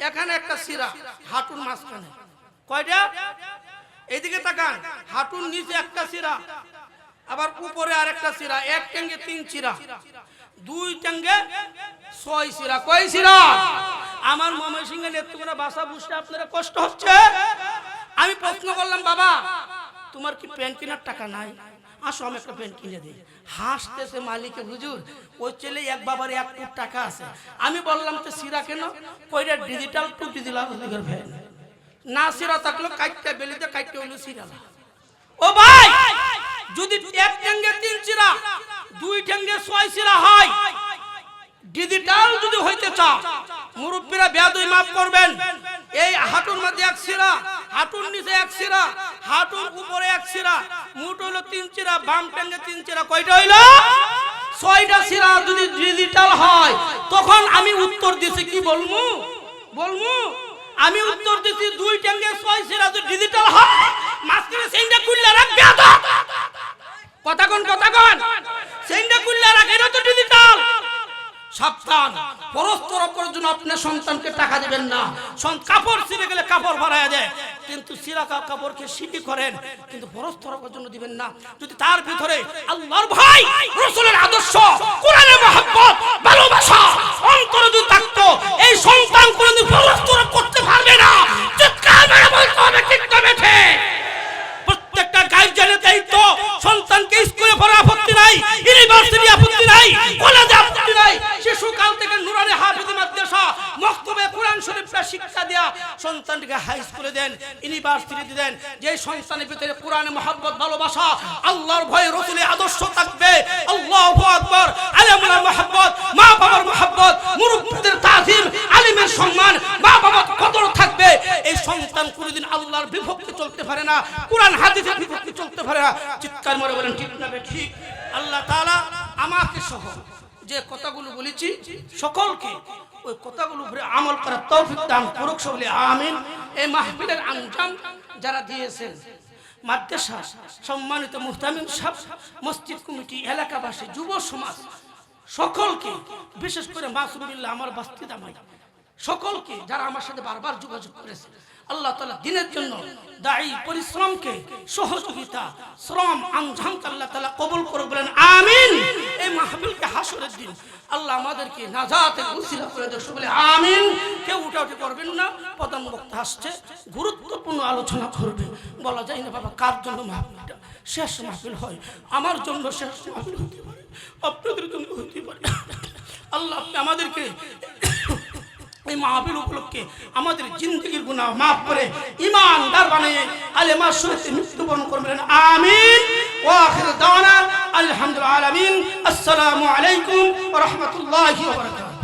এখানে একটা সিরা হাঁটুর মাঝখানে, কয়টা? এইদিকে তাকান, হাঁটুর নিচে একটা সিরা, আবার উপরে আরেকটা সিরা, এক ট্যাঙ্গে 3 সিরা, 2 ট্যাঙ্গে 6 সিরা। কয় সিরা? আমার ময়মনসিংহে নেত্রকোনা ভাষা বুঝতে আপনারা কষ্ট হচ্ছে। আমি প্রশ্ন করলাম, বাবা তোমার কি প্যান্ট কেনার টাকা নাই? আসো আমি একটা প্যান্ট কিনে দিই। হাসতেছে মালিকে, হুজুর ওই ছেলে এক বাবার 1 কোটি টাকা আছে। আমি বললাম তো সিরা কেন? কইরা ডিজিটাল টু ডিজিটাল ফ্যান না, সিরা থাকলো কাইটটা বেলিতে কাইটটা হইলো সিরা। ও ভাই, যদি এক ট্যাঙ্গে 3 সিরা 2 ট্যাঙ্গে 6 সিরা হয়, ডিজিটাল যদি হইতে চাও, মুরব্বীরা বেয়াদবি মাফ করবেন, এই হাঁটুর মধ্যে 1 সিরা, হাঁটুর নিচে 1 সিরা, হাঁটুর উপরে 1 সিরা, মুঠ হইলো 3 সিরা, বাম ট্যাঙ্গে 3 সিরা, কয়টা হইলো? 6টা সিরা যদি ডিজিটাল হয়, তখন আমি উত্তর দিছি কি বলমু? আমি উত্তর দিছি 2 ট্যাঙ্গে 6 সেরা যদি ডিজিটাল হয় মাঝখানে সেন্ডা কুল্লা রাখবে তো কথা কোন সেন্ডা কুল্লা রাখে এটা তো ডিজিটাল। সাবধান, পরস্পর অপরের জন্য আপনার সন্তানকে টাকা দিবেন না। কাপড় ছিঁড়ে গেলে কাপড় ভরায়া দেয়, কিন্তু সিরা কাপড়কে সিটি করেন, কিন্তু পরস্পর অপরের জন্য দিবেন না। যদি তার ভিতরে আল্লাহর ভয়, রাসূলের আদর্শ, কোরআনের মহব্বত, ভালোবাসা অন্তরে যদি থাকতো, এই সন্তান কোনদিন পরস্পর করতে পারবে না। চিৎকার মেরে বলতে হবে ঠিক না বেঠে। প্রত্যেকটা গার্জিয়ানের দায়িত্ব সন্তানকে স্কুলে পড়া আপত্তি নাই, ইউনিভার্সিটি আপত্তি নাই, কলেজে আপত্তি নাই, শিশুকাল থেকে নুরানি হাফেজি মাদ্রাসা মক্তবে কোরআন শরীফের শিক্ষা দেয়া সন্তানকে হাই স্কুলে দেন, ইউনিভার্সিটিতে দেন। যে সন্তানের ভিতরে কোরআনের মহব্বত, ভালোবাসা, আল্লাহর ভয়, রাসূলের আদর্শ থাকবে, আল্লাহু আকবার, আলেমের মহব্বত, মা বাবার মহব্বত, মুরব্বিদের তাজিম, আলিমের সম্মান, মা বাবার কদর থাকবে, এই সন্তান কোনদিন আল্লাহর বিপক্ষে চলতে পারে না, কোরআন হাদিসের বিপক্ষে চলতে পারে না। চিৎকার করে বলেন ঠিক না ঠিক? আল্লাহ তাআলা আমাকে সহ যে কথাগুলো বলেছি সকলকে ওই কথাগুলো উপরে আমল করার তৌফিক দান করুক সকলে আমিন। এই মাহফিলের আঞ্জাম যারা দিয়েছেন, মাদ্রাসা সম্মানিত মুহতামিম সাহেব, মসজিদ কমিটি, এলাকাবাসী, যুব সমাজ সকলকে, বিশেষ করে মাসুম বিল্লাহ আমার বাস্তি দামাই সকলকে যারা আমার সাথে বারবার যোগাযোগ করেছে, আল্লাহ তাআলা দ্বীনের জন্য দায়ী পরিশ্রমকে, সহযোগিতা, শ্রম, আঞ্জামকে আল্লাহ তাআলা কবুল করে বলেন আমিন। এই মাহফিলকে হাসরের দিন আল্লাহ আমাদেরকে নাজাতের উসিলা করে দেয় বলে আমিন। কেউ উঠাউঠি করবেন না, প্রধান বক্তা আসছে, গুরুত্বপূর্ণ আলোচনা করবে। বলা যায় না বাবা কার জন্য মাহফিলটা শেষ মাহফিল হয়, আমার জন্য শেষ মাহফিল হতে পারে, আপনাদের জন্য হতে পারে। আল্লাহ আপনি আমাদেরকে এই মাহফিল উপলক্ষে আমাদের জিন্দেগির গুনাহ মাফ করে ঈমানদার বানিয়ে কালেমার সহিত মৃত্যুবরণ করবেন আমিন। ওয়া আখিরু দাওয়ানা আলহামদুলিল্লাহি আলামিন। আসসালামু আলাইকুম ওয়া রাহমাতুল্লাহি ওয়া বারাকাতুহু।